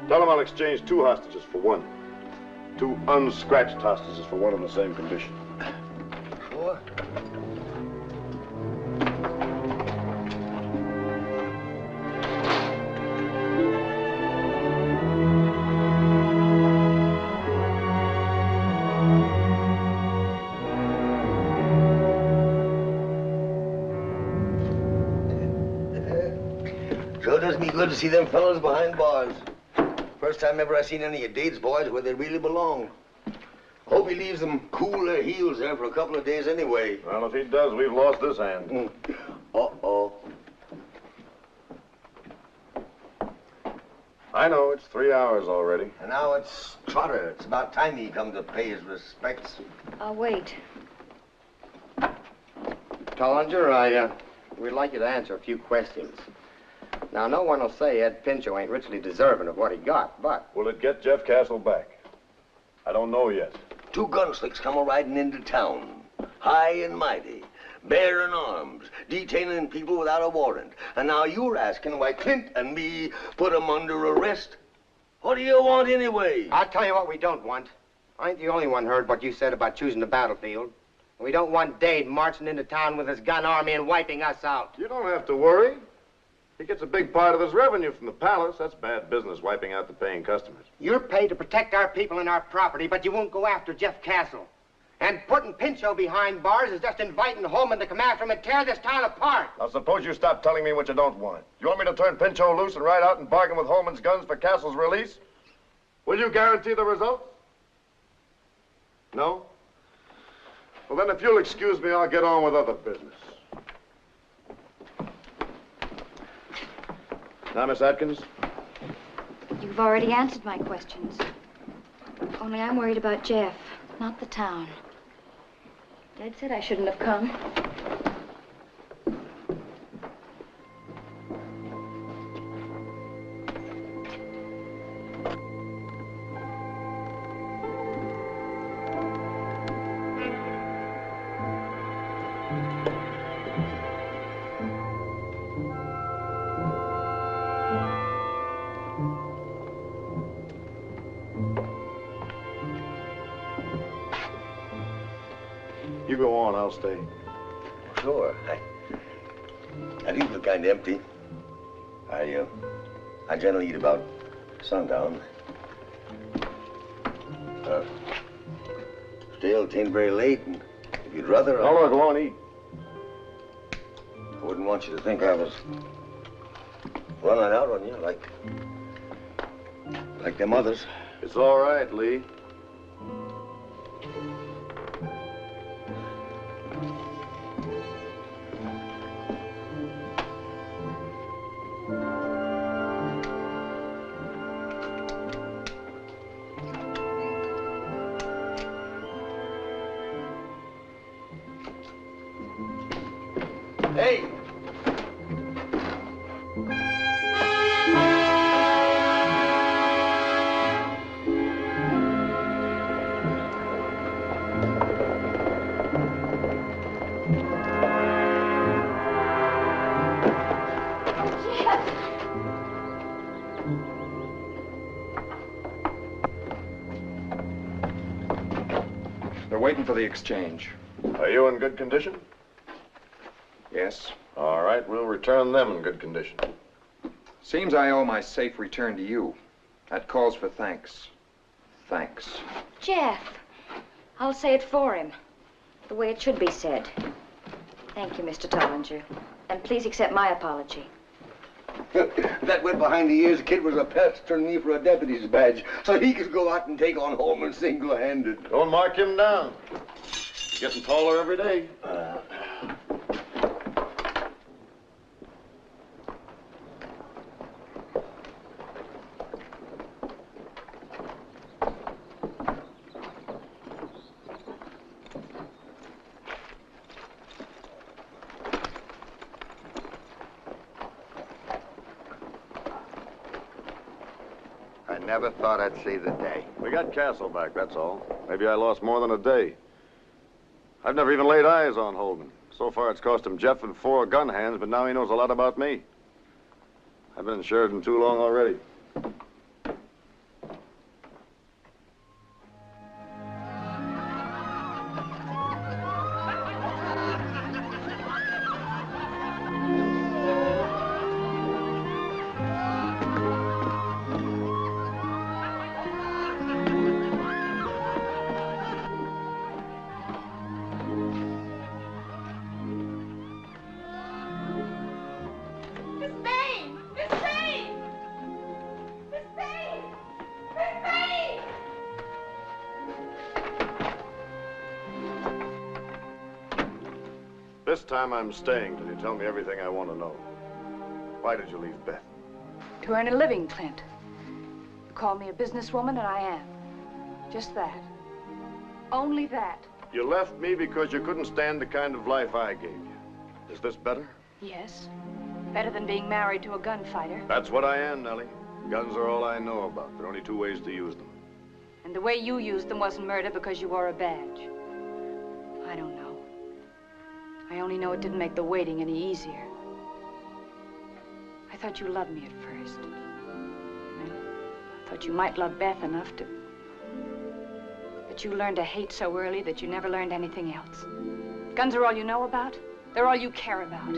Tell him I'll exchange 2 hostages for 1. 2 unscratched hostages for 1 in the same condition. Sure. Sure does me good to see them fellows behind bars. First time ever I seen any of Dade's boys where they really belong. Hope he leaves them cool their heels there for a couple of days anyway. Well, if he does, we've lost this hand. Uh-oh. I know, it's 3 hours already. And now it's Trotter. It's about time he come to pay his respects. I'll wait. Tollinger, we'd like you to answer a few questions. Now, no one will say Ed Pinchot ain't richly deserving of what he got, but... Will it get Jeff Castle back? I don't know yet. 2 gunslicks come a-riding into town, high and mighty, bearing arms, detaining people without a warrant. And now you're asking why Clint and me put 'em under arrest? What do you want anyway? I'll tell you what we don't want. I ain't the only one heard what you said about choosing the battlefield. We don't want Dade marching into town with his gun army and wiping us out. You don't have to worry. He gets a big part of his revenue from the palace. That's bad business, wiping out the paying customers. You're paid to protect our people and our property, but you won't go after Jeff Castle. And putting Pinchot behind bars is just inviting Holman to come after him and tear this town apart. Now, suppose you stop telling me what you don't want. You want me to turn Pinchot loose and ride out and bargain with Holman's guns for Castle's release? Will you guarantee the results? No? Well, then, if you'll excuse me, I'll get on with other business. Now, Miss Atkins? You've already answered my questions. Only I'm worried about Jeff, not the town. Dad said I shouldn't have come. You go on, I'll stay. Sure. I do feel kind of empty. I generally eat about sundown. Still, it ain't very late, and if you'd rather... No, Lord, go on, eat. I wouldn't want you to think I was running out on you like them others. It's all right, Lee. Hey! They're waiting for the exchange. Are you in good condition? Yes. All right, we'll return them in good condition. Seems I owe my safe return to you. That calls for thanks. Thanks. Jeff, I'll say it for him, the way it should be said. Thank you, Mr. Tollinger. And please accept my apology. That went behind the ears. The kid was a pest, turning me for a deputy's badge, so he could go out and take on Holman single-handed. Don't mark him down. He's getting taller every day. Never thought I'd see the day. We got Castle back, that's all. Maybe I lost more than a day. I've never even laid eyes on Holden. So far, it's cost him Jeff and 4 gun hands, but now he knows a lot about me. I've been in Sheridan too long already. This time I'm staying till you tell me everything I want to know. Why did you leave Beth? To earn a living, Clint. call me a businesswoman, and I am. Just that. Only that. You left me because you couldn't stand the kind of life I gave you. Is this better? Yes. Better than being married to a gunfighter. That's what I am, Nellie. Guns are all I know about. There are only two ways to use them. And the way you used them wasn't murder because you wore a badge. I don't know. I only know it didn't make the waiting any easier. I thought you loved me at first. I thought you might love Beth enough to... But you learned to hate so early that you never learned anything else. Guns are all you know about. They're all you care about.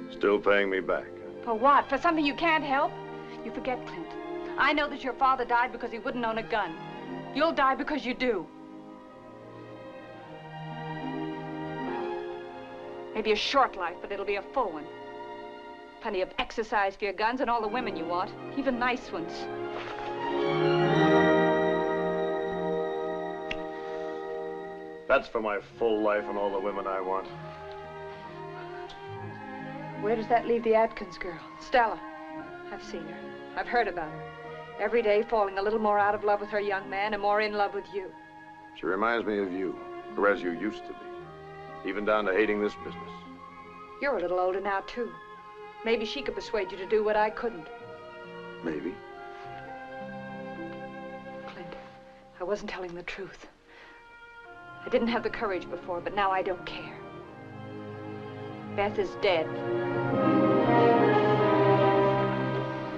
Still paying me back. For what? For something you can't help? You forget, Clint. I know that your father died because he wouldn't own a gun. You'll die because you do. Maybe a short life, but it'll be a full one. Plenty of exercise for your guns and all the women you want, even nice ones. That's for my full life and all the women I want. Where does that leave the Atkins girl? Stella. I've seen her. I've heard about her. Every day falling a little more out of love with her young man and more in love with you. She reminds me of you, or as you used to be. Even down to hating this business. You're a little older now, too. Maybe she could persuade you to do what I couldn't. Maybe. Clint, I wasn't telling the truth. I didn't have the courage before, but now I don't care. Beth is dead.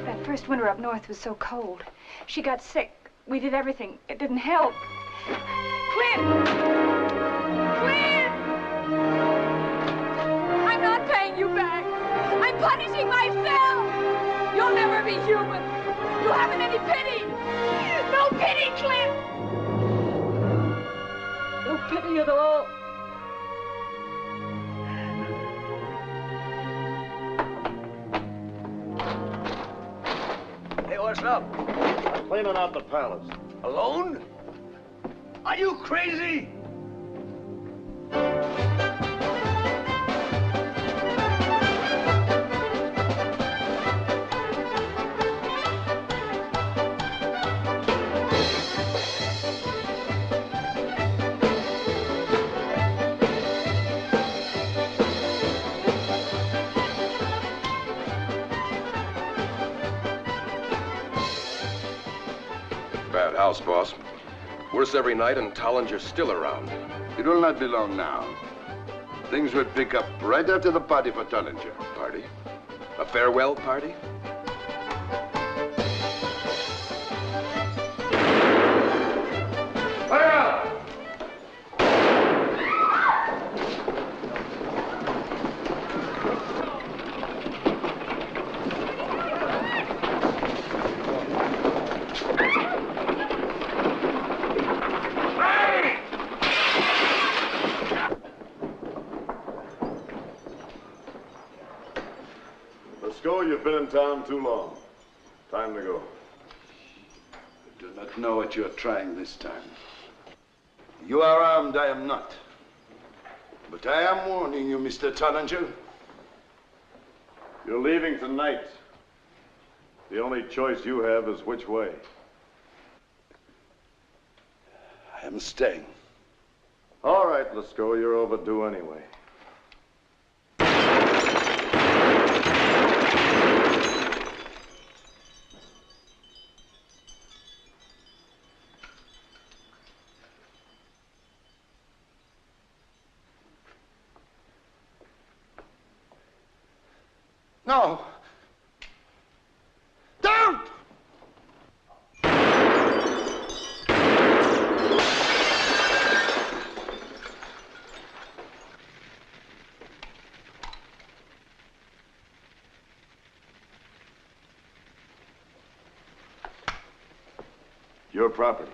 That first winter up north was so cold. She got sick. We did everything. It didn't help. Clint! Clint! I'm not paying you back. I'm punishing myself. You'll never be human. You haven't any pity. No pity, Clint! No pity at all. Hey, what's up? I'm cleaning out the palace. Alone? Are you crazy? Bad house, boss. Worse every night, and Tollinger's still around. It will not be long now. Things will pick up right after the party for Tollinger. Party? A farewell party? Let's go. You've been in town too long. Time to go. I do not know what you are trying this time. You are armed, I am not. But I am warning you, Mr. Tollinger. You're leaving tonight. The only choice you have is which way. I am staying. All right, let's go. You're overdue anyway. No! Don't! Your property.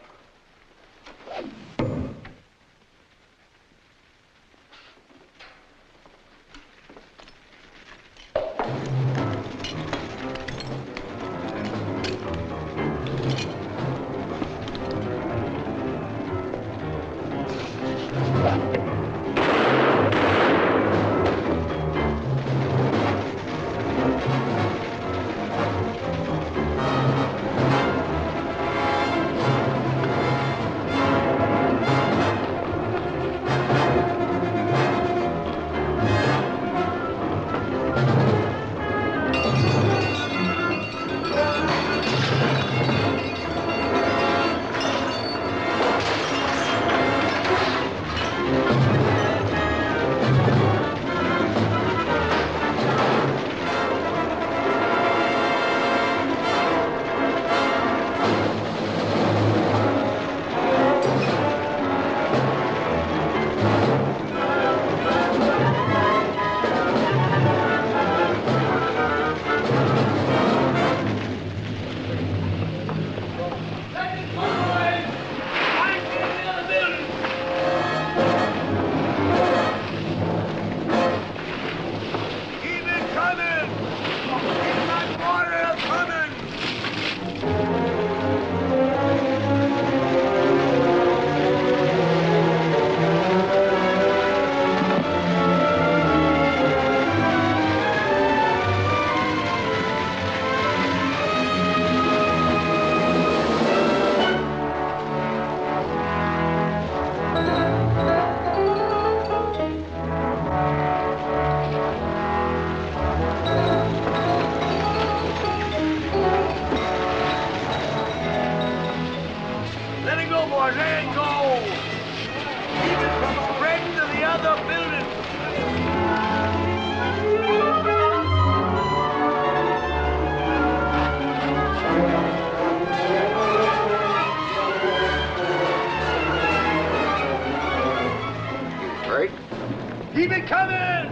Keep it coming!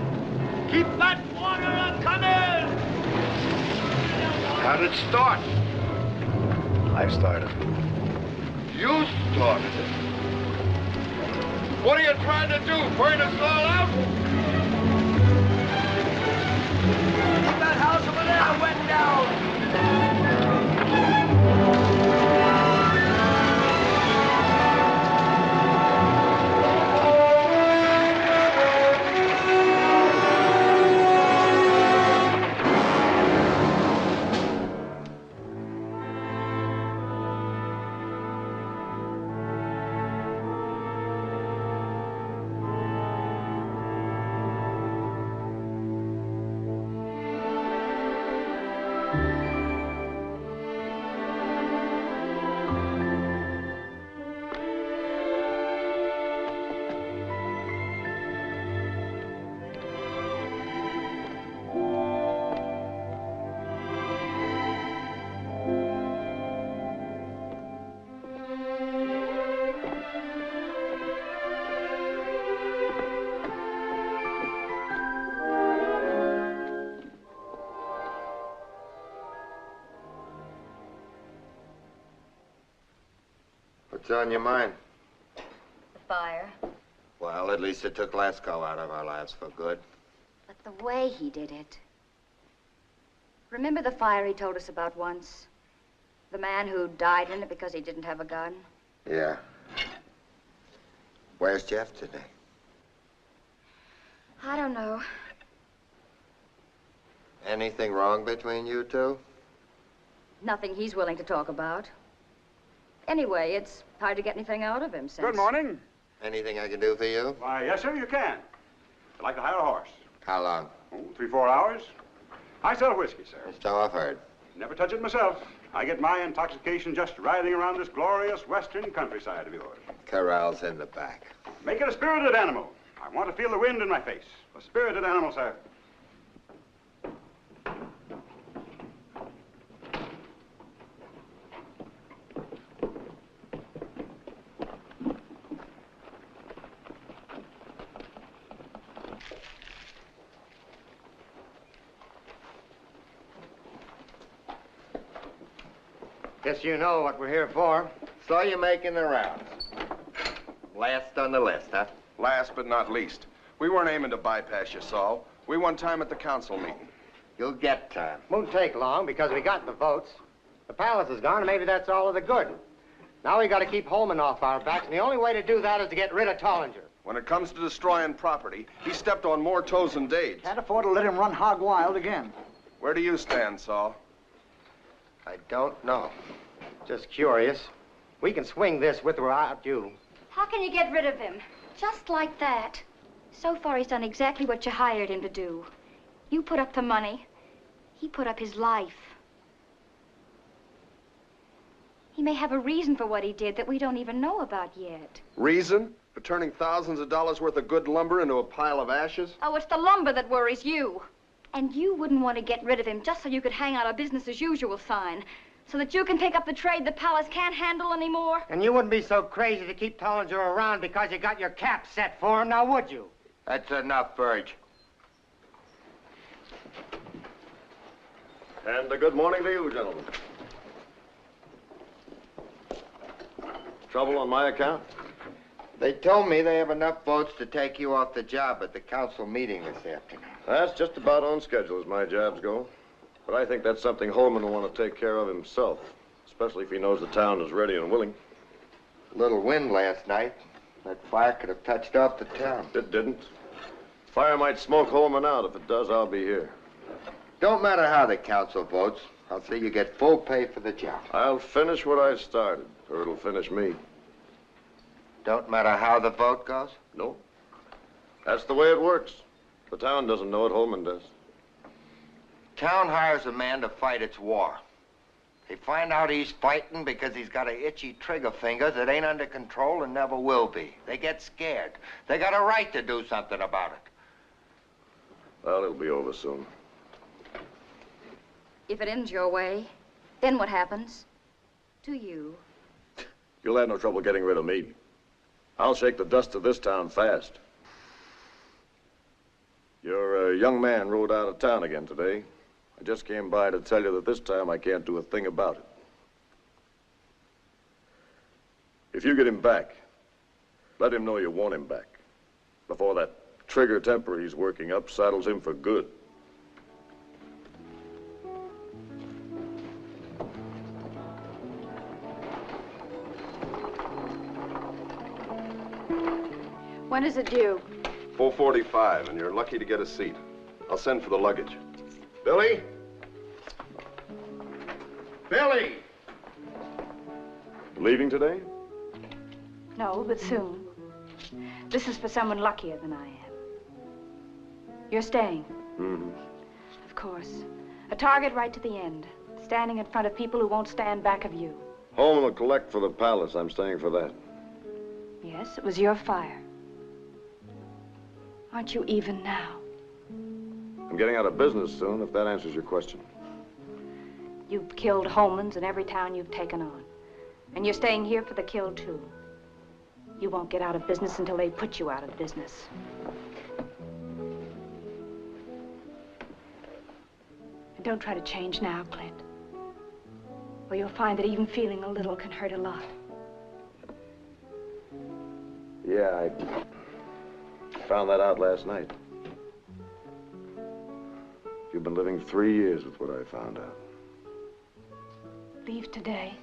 Keep that water a-coming! How'd it start? I started. You started it. What are you trying to do? Burn us all out? Keep that house over there wet down! What's on your mind? The fire. Well, at least it took Lasco out of our lives for good. But the way he did it. Remember the fire he told us about once? The man who died in it because he didn't have a gun? Yeah. Where's Jeff today? I don't know. Anything wrong between you two? Nothing he's willing to talk about. Anyway, it's hard to get anything out of him since... Good morning. Anything I can do for you? Why, yes, sir, you can. I'd like to hire a horse. How long? Oh, 3-4 hours. I sell whiskey, sir. So I've heard. Never touch it myself. I get my intoxication just riding around this glorious western countryside of yours. Corral's in the back. Make it a spirited animal. I want to feel the wind in my face. A spirited animal, sir. Guess you know what we're here for. Saw you making the rounds. Last on the list, huh? Last but not least. We weren't aiming to bypass you, Saul. We won time at the council meeting. You'll get time. Won't take long because we got the votes. The palace is gone, and maybe that's all of the good. Now we got to keep Holman off our backs, and the only way to do that is to get rid of Tollinger. When it comes to destroying property, he stepped on more toes than Dade. Can't afford to let him run hog wild again. Where do you stand, Saul? I don't know. Just curious. We can swing this with or without you. How can you get rid of him? Just like that. So far, he's done exactly what you hired him to do. You put up the money. He put up his life. He may have a reason for what he did that we don't even know about yet. Reason? For turning thousands of dollars worth of good lumber into a pile of ashes? Oh, it's the lumber that worries you. And you wouldn't want to get rid of him just so you could hang out a business as usual sign. So that you can pick up the trade the palace can't handle anymore? And you wouldn't be so crazy to keep Tollinger around because you got your cap set for him, now would you? That's enough, Burge. And a good morning to you, gentlemen. Trouble on my account? They told me they have enough votes to take you off the job at the council meeting this afternoon. That's just about on schedule as my jobs go. But I think that's something Holman will want to take care of himself, especially if he knows the town is ready and willing. Little wind last night. That fire could have touched off the town. It didn't. Fire might smoke Holman out. If it does, I'll be here. Don't matter how the council votes. I'll see you get full pay for the job. I'll finish what I started, or it'll finish me. Don't matter how the vote goes? No. That's the way it works. The town doesn't know it, Holman does. Town hires a man to fight its war. They find out he's fighting because he's got an itchy trigger finger that ain't under control and never will be. They get scared. They got a right to do something about it. Well, it'll be over soon. If it ends your way, then what happens? To you. You'll have no trouble getting rid of me. I'll shake the dust of this town fast. Your young man rode out of town again today. I just came by to tell you that this time I can't do a thing about it. If you get him back, let him know you want him back before that trigger temper he's working up saddles him for good. When is it due? 4:45, and you're lucky to get a seat. I'll send for the luggage. Billy? Billy! Leaving today? No, but soon. This is for someone luckier than I am. You're staying? Mm-hmm. Of course. A target right to the end. Standing in front of people who won't stand back of you. Holman will collect for the palace. I'm staying for that. Yes, it was your fire. Aren't you even now? I'm getting out of business soon, if that answers your question. You've killed Holmans in every town you've taken on. And you're staying here for the kill, too. You won't get out of business until they put you out of business. And don't try to change now, Clint. Or you'll find that even feeling a little can hurt a lot. Yeah, I found that out last night. You've been living 3 years with what I found out. Leave today.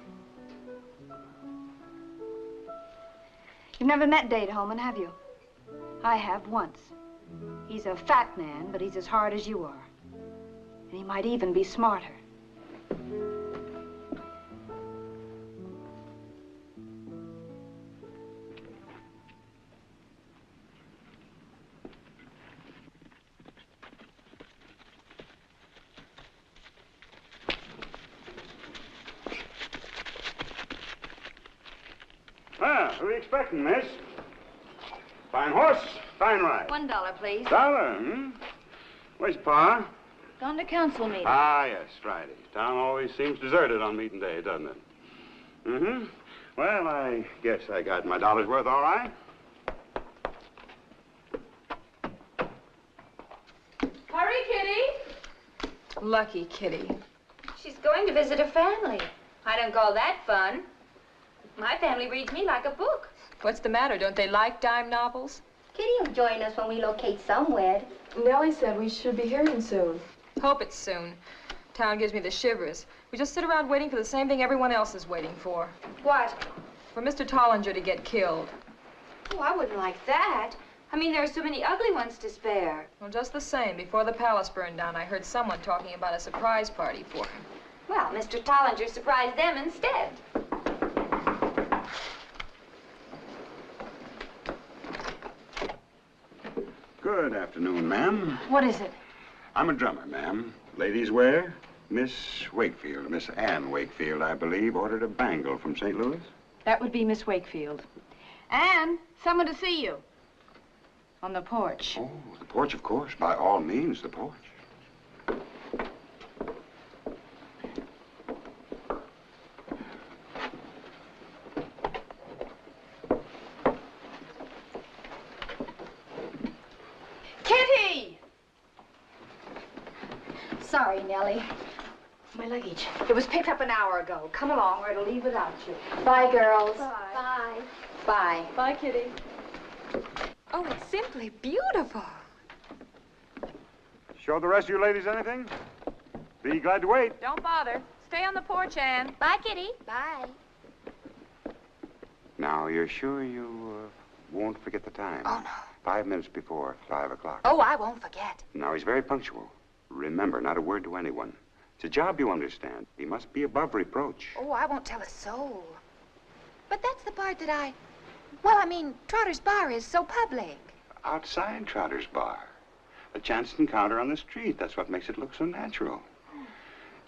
You've never met Dade Holman, have you? I have once. He's a fat man, but he's as hard as you are. And he might even be smarter. Who are you expecting, miss? Fine horse, fine ride. $1, please. $1, hmm? Where's Pa? Gone to council meeting. Ah, yes, Friday. Town always seems deserted on meeting day, doesn't it? Mm-hmm. Well, I guess I got my dollar's worth all right. Hurry, Kitty. Lucky Kitty. She's going to visit her family. I don't call that fun. My family reads me like a book. What's the matter? Don't they like dime novels? Kitty will join us when we locate somewhere. Nellie said we should be hearing soon. Hope it's soon. Town gives me the shivers. We just sit around waiting for the same thing everyone else is waiting for. What? For Mr. Tollinger to get killed. Oh, I wouldn't like that. I mean, there are so many ugly ones to spare. Well, just the same, before the palace burned down, I heard someone talking about a surprise party for him. Well, Mr. Tollinger surprised them instead. Good afternoon, ma'am. What is it? I'm a drummer, ma'am. Ladies wear? Miss Wakefield, Miss Ann Wakefield, I believe, ordered a bangle from St. Louis. That would be Miss Wakefield. Anne, someone to see you. On the porch. Oh, the porch, of course. By all means, the porch. Kitty! Sorry, Nellie. My luggage. It was picked up an hour ago. Come along or it'll leave without you. Bye, girls. Bye. Bye. Bye, Kitty. Oh, it's simply beautiful. Show the rest of you ladies anything? Be glad to wait. Don't bother. Stay on the porch, Ann. Bye, Kitty. Bye. Now, you're sure you won't forget the time? Oh, no. 5 minutes before 5 o'clock. Oh, I won't forget. Now, he's very punctual. Remember, not a word to anyone. It's a job, you understand. He must be above reproach. Oh, I won't tell a soul. But that's the part that well, I mean, Trotter's Bar is so public. Outside Trotter's Bar. A chance encounter on the street. That's what makes it look so natural.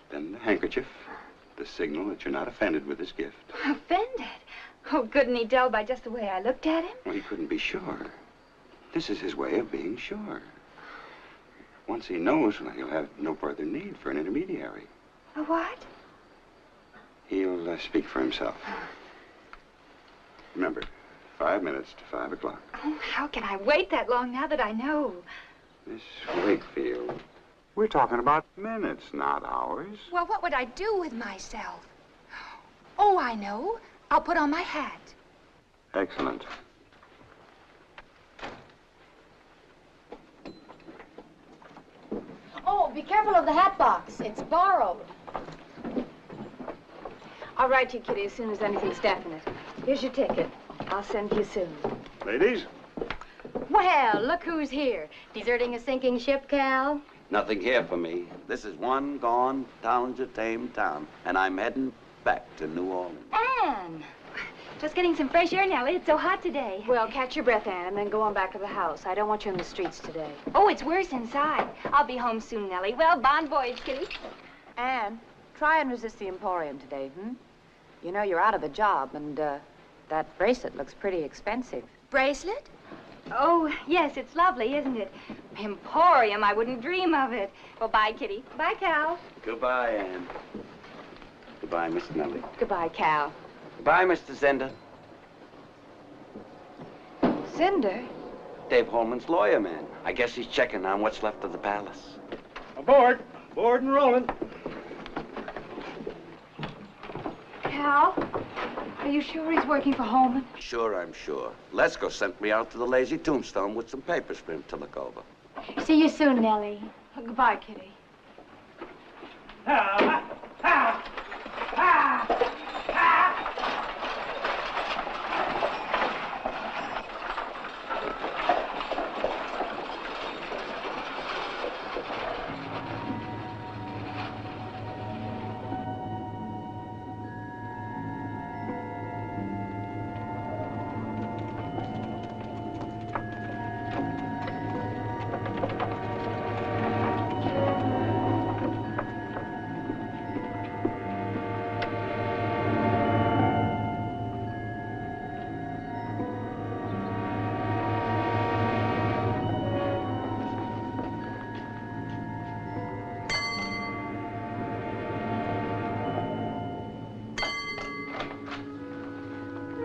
Then the handkerchief, the signal that you're not offended with his gift. Offended? Oh, couldn't he tell by just the way I looked at him? Well, he couldn't be sure. This is his way of being sure. Once he knows, well, he'll have no further need for an intermediary. A what? He'll speak for himself. Remember, 5 minutes to 5 o'clock. Oh, how can I wait that long now that I know? Miss Wakefield, we're talking about minutes, not hours. Well, what would I do with myself? Oh, I know. I'll put on my hat. Excellent. Oh, be careful of the hat box. It's borrowed. I'll write you, Kitty, as soon as anything's definite. Here's your ticket. I'll send you soon. Ladies? Well, look who's here. Deserting a sinking ship, Cal? Nothing here for me. This is one gone, Townsend tame town, and I'm heading back to New Orleans. Anne! Just getting some fresh air, Nellie. It's so hot today. Well, catch your breath, Anne, and then go on back to the house. I don't want you in the streets today. Oh, it's worse inside. I'll be home soon, Nellie. Well, bon voyage, Kitty. Anne, try and resist the Emporium today, You know you're out of a job, and that bracelet looks pretty expensive. Bracelet? Oh, yes, it's lovely, isn't it? Emporium, I wouldn't dream of it. Well, bye, Kitty. Bye, Cal. Goodbye, Anne. Goodbye, Miss Nellie. Goodbye, Cal. Goodbye, Mr. Zender. Cinder? Dave Holman's lawyer, man. I guess he's checking on what's left of the palace. Aboard. Board and rolling. Cal, are you sure he's working for Holman? Sure, I'm sure. Lesko sent me out to the Lazy Tombstone with some papers for him to look over. See you soon, Nellie. Goodbye, Kitty.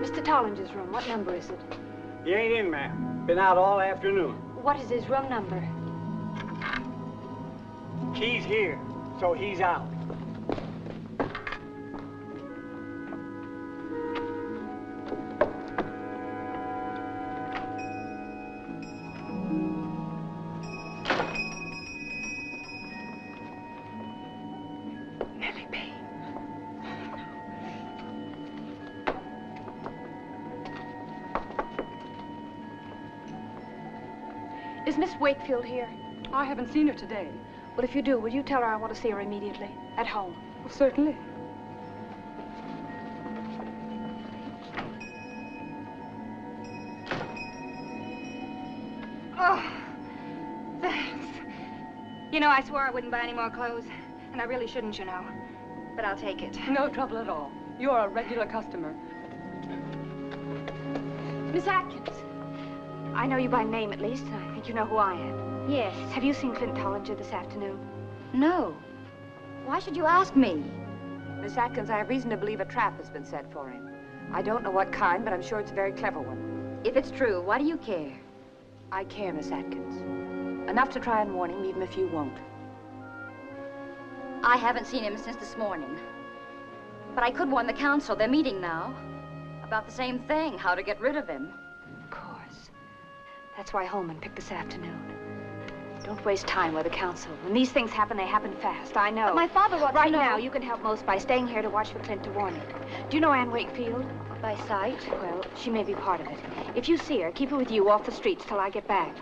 Mr. Tollinger's room. What number is it? He ain't in, ma'am. Been out all afternoon. What is his room number? Key's here, so he's out. Is Miss Wakefield here? I haven't seen her today. Well, if you do, will you tell her I want to see her immediately? At home. Well, certainly. Oh, thanks. You know, I swore I wouldn't buy any more clothes. And I really shouldn't, you know. But I'll take it. No trouble at all. You're a regular customer. Miss Atkins. I know you by name, at least, and I think you know who I am. Yes. Have you seen Clint Tollinger this afternoon? No. Why should you ask me? Miss Atkins, I have reason to believe a trap has been set for him. I don't know what kind, but I'm sure it's a very clever one. If it's true, why do you care? I care, Miss Atkins. Enough to try and warn him, even if you won't. I haven't seen him since this morning. But I could warn the council. They're meeting now. About the same thing, how to get rid of him. Of course. That's why Holman picked this afternoon. Don't waste time with the council. When these things happen, they happen fast. I know. But my father wants right to know. now, you can help most by staying here to watch for Clint to warn him. Do you know Anne Wakefield? By sight? Well, she may be part of it. If you see her, keep her with you off the streets till I get back.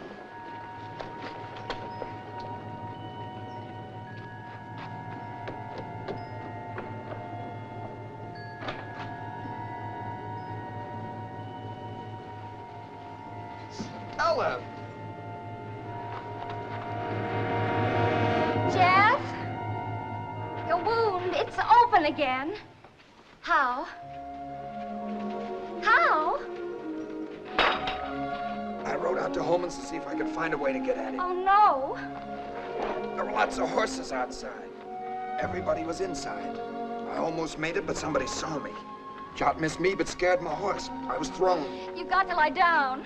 Ella! Jeff? Your wound, it's open again. How? How? I rode out to Holman's to see if I could find a way to get at it. Oh, no. There were lots of horses outside. Everybody was inside. I almost made it, but somebody saw me. Shot missed me, but scared my horse. I was thrown. You've got to lie down.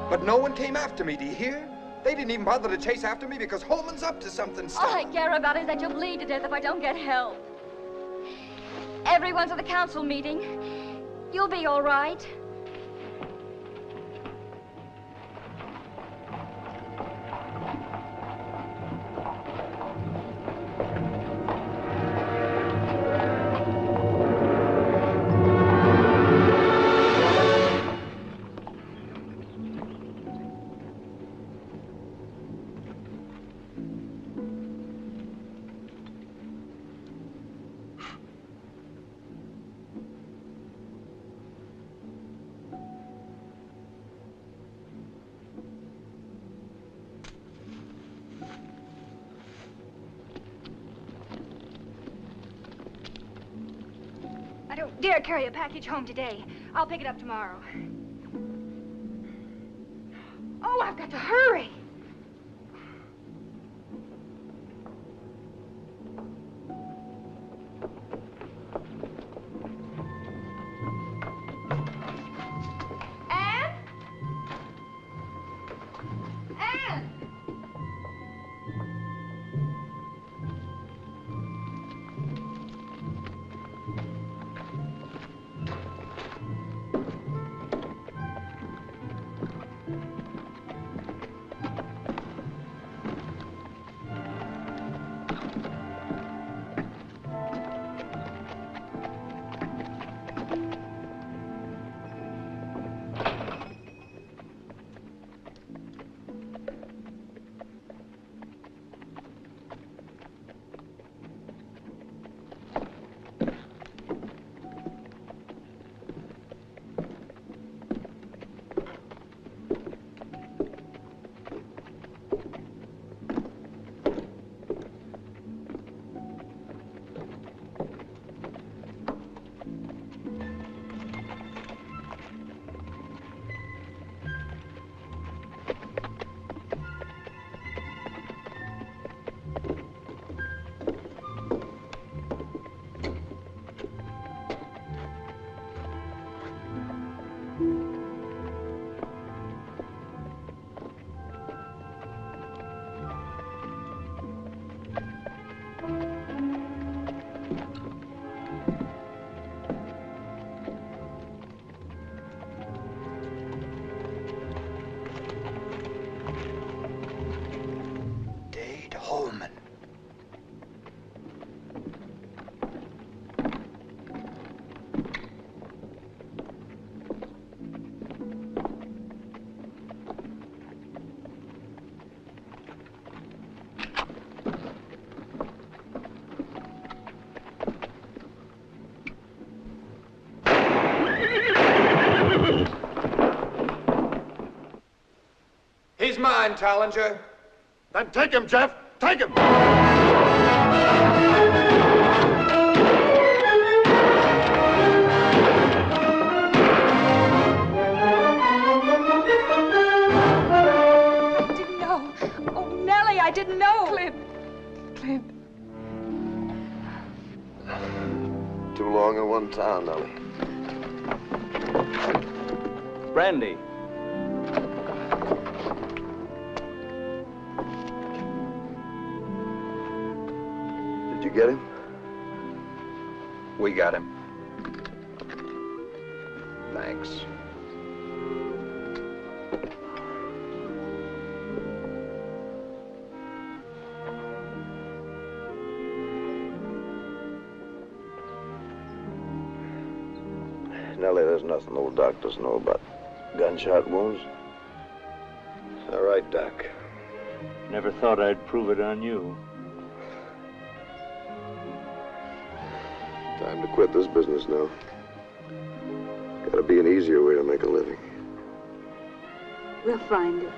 But no one came after me, do you hear? They didn't even bother to chase after me because Holman's up to something, Stella. All I care about is that you'll bleed to death if I don't get help. Everyone's at the council meeting. You'll be all right. I don't dare carry a package home today. I'll pick it up tomorrow. Oh, I've got to hurry. Anne? Anne? Holman. He's mine, Tollinger. Then take him, Jeff. Take him! I didn't know. Oh, Nellie, I didn't know. Clint. Too long in one town, Nellie. Brandy. Did you get him? We got him. Thanks. Nellie, there's nothing old Doc doesn't know about gunshot wounds. All right, Doc. Never thought I'd prove it on you. Time to quit this business now. Gotta be an easier way to make a living. We'll find it.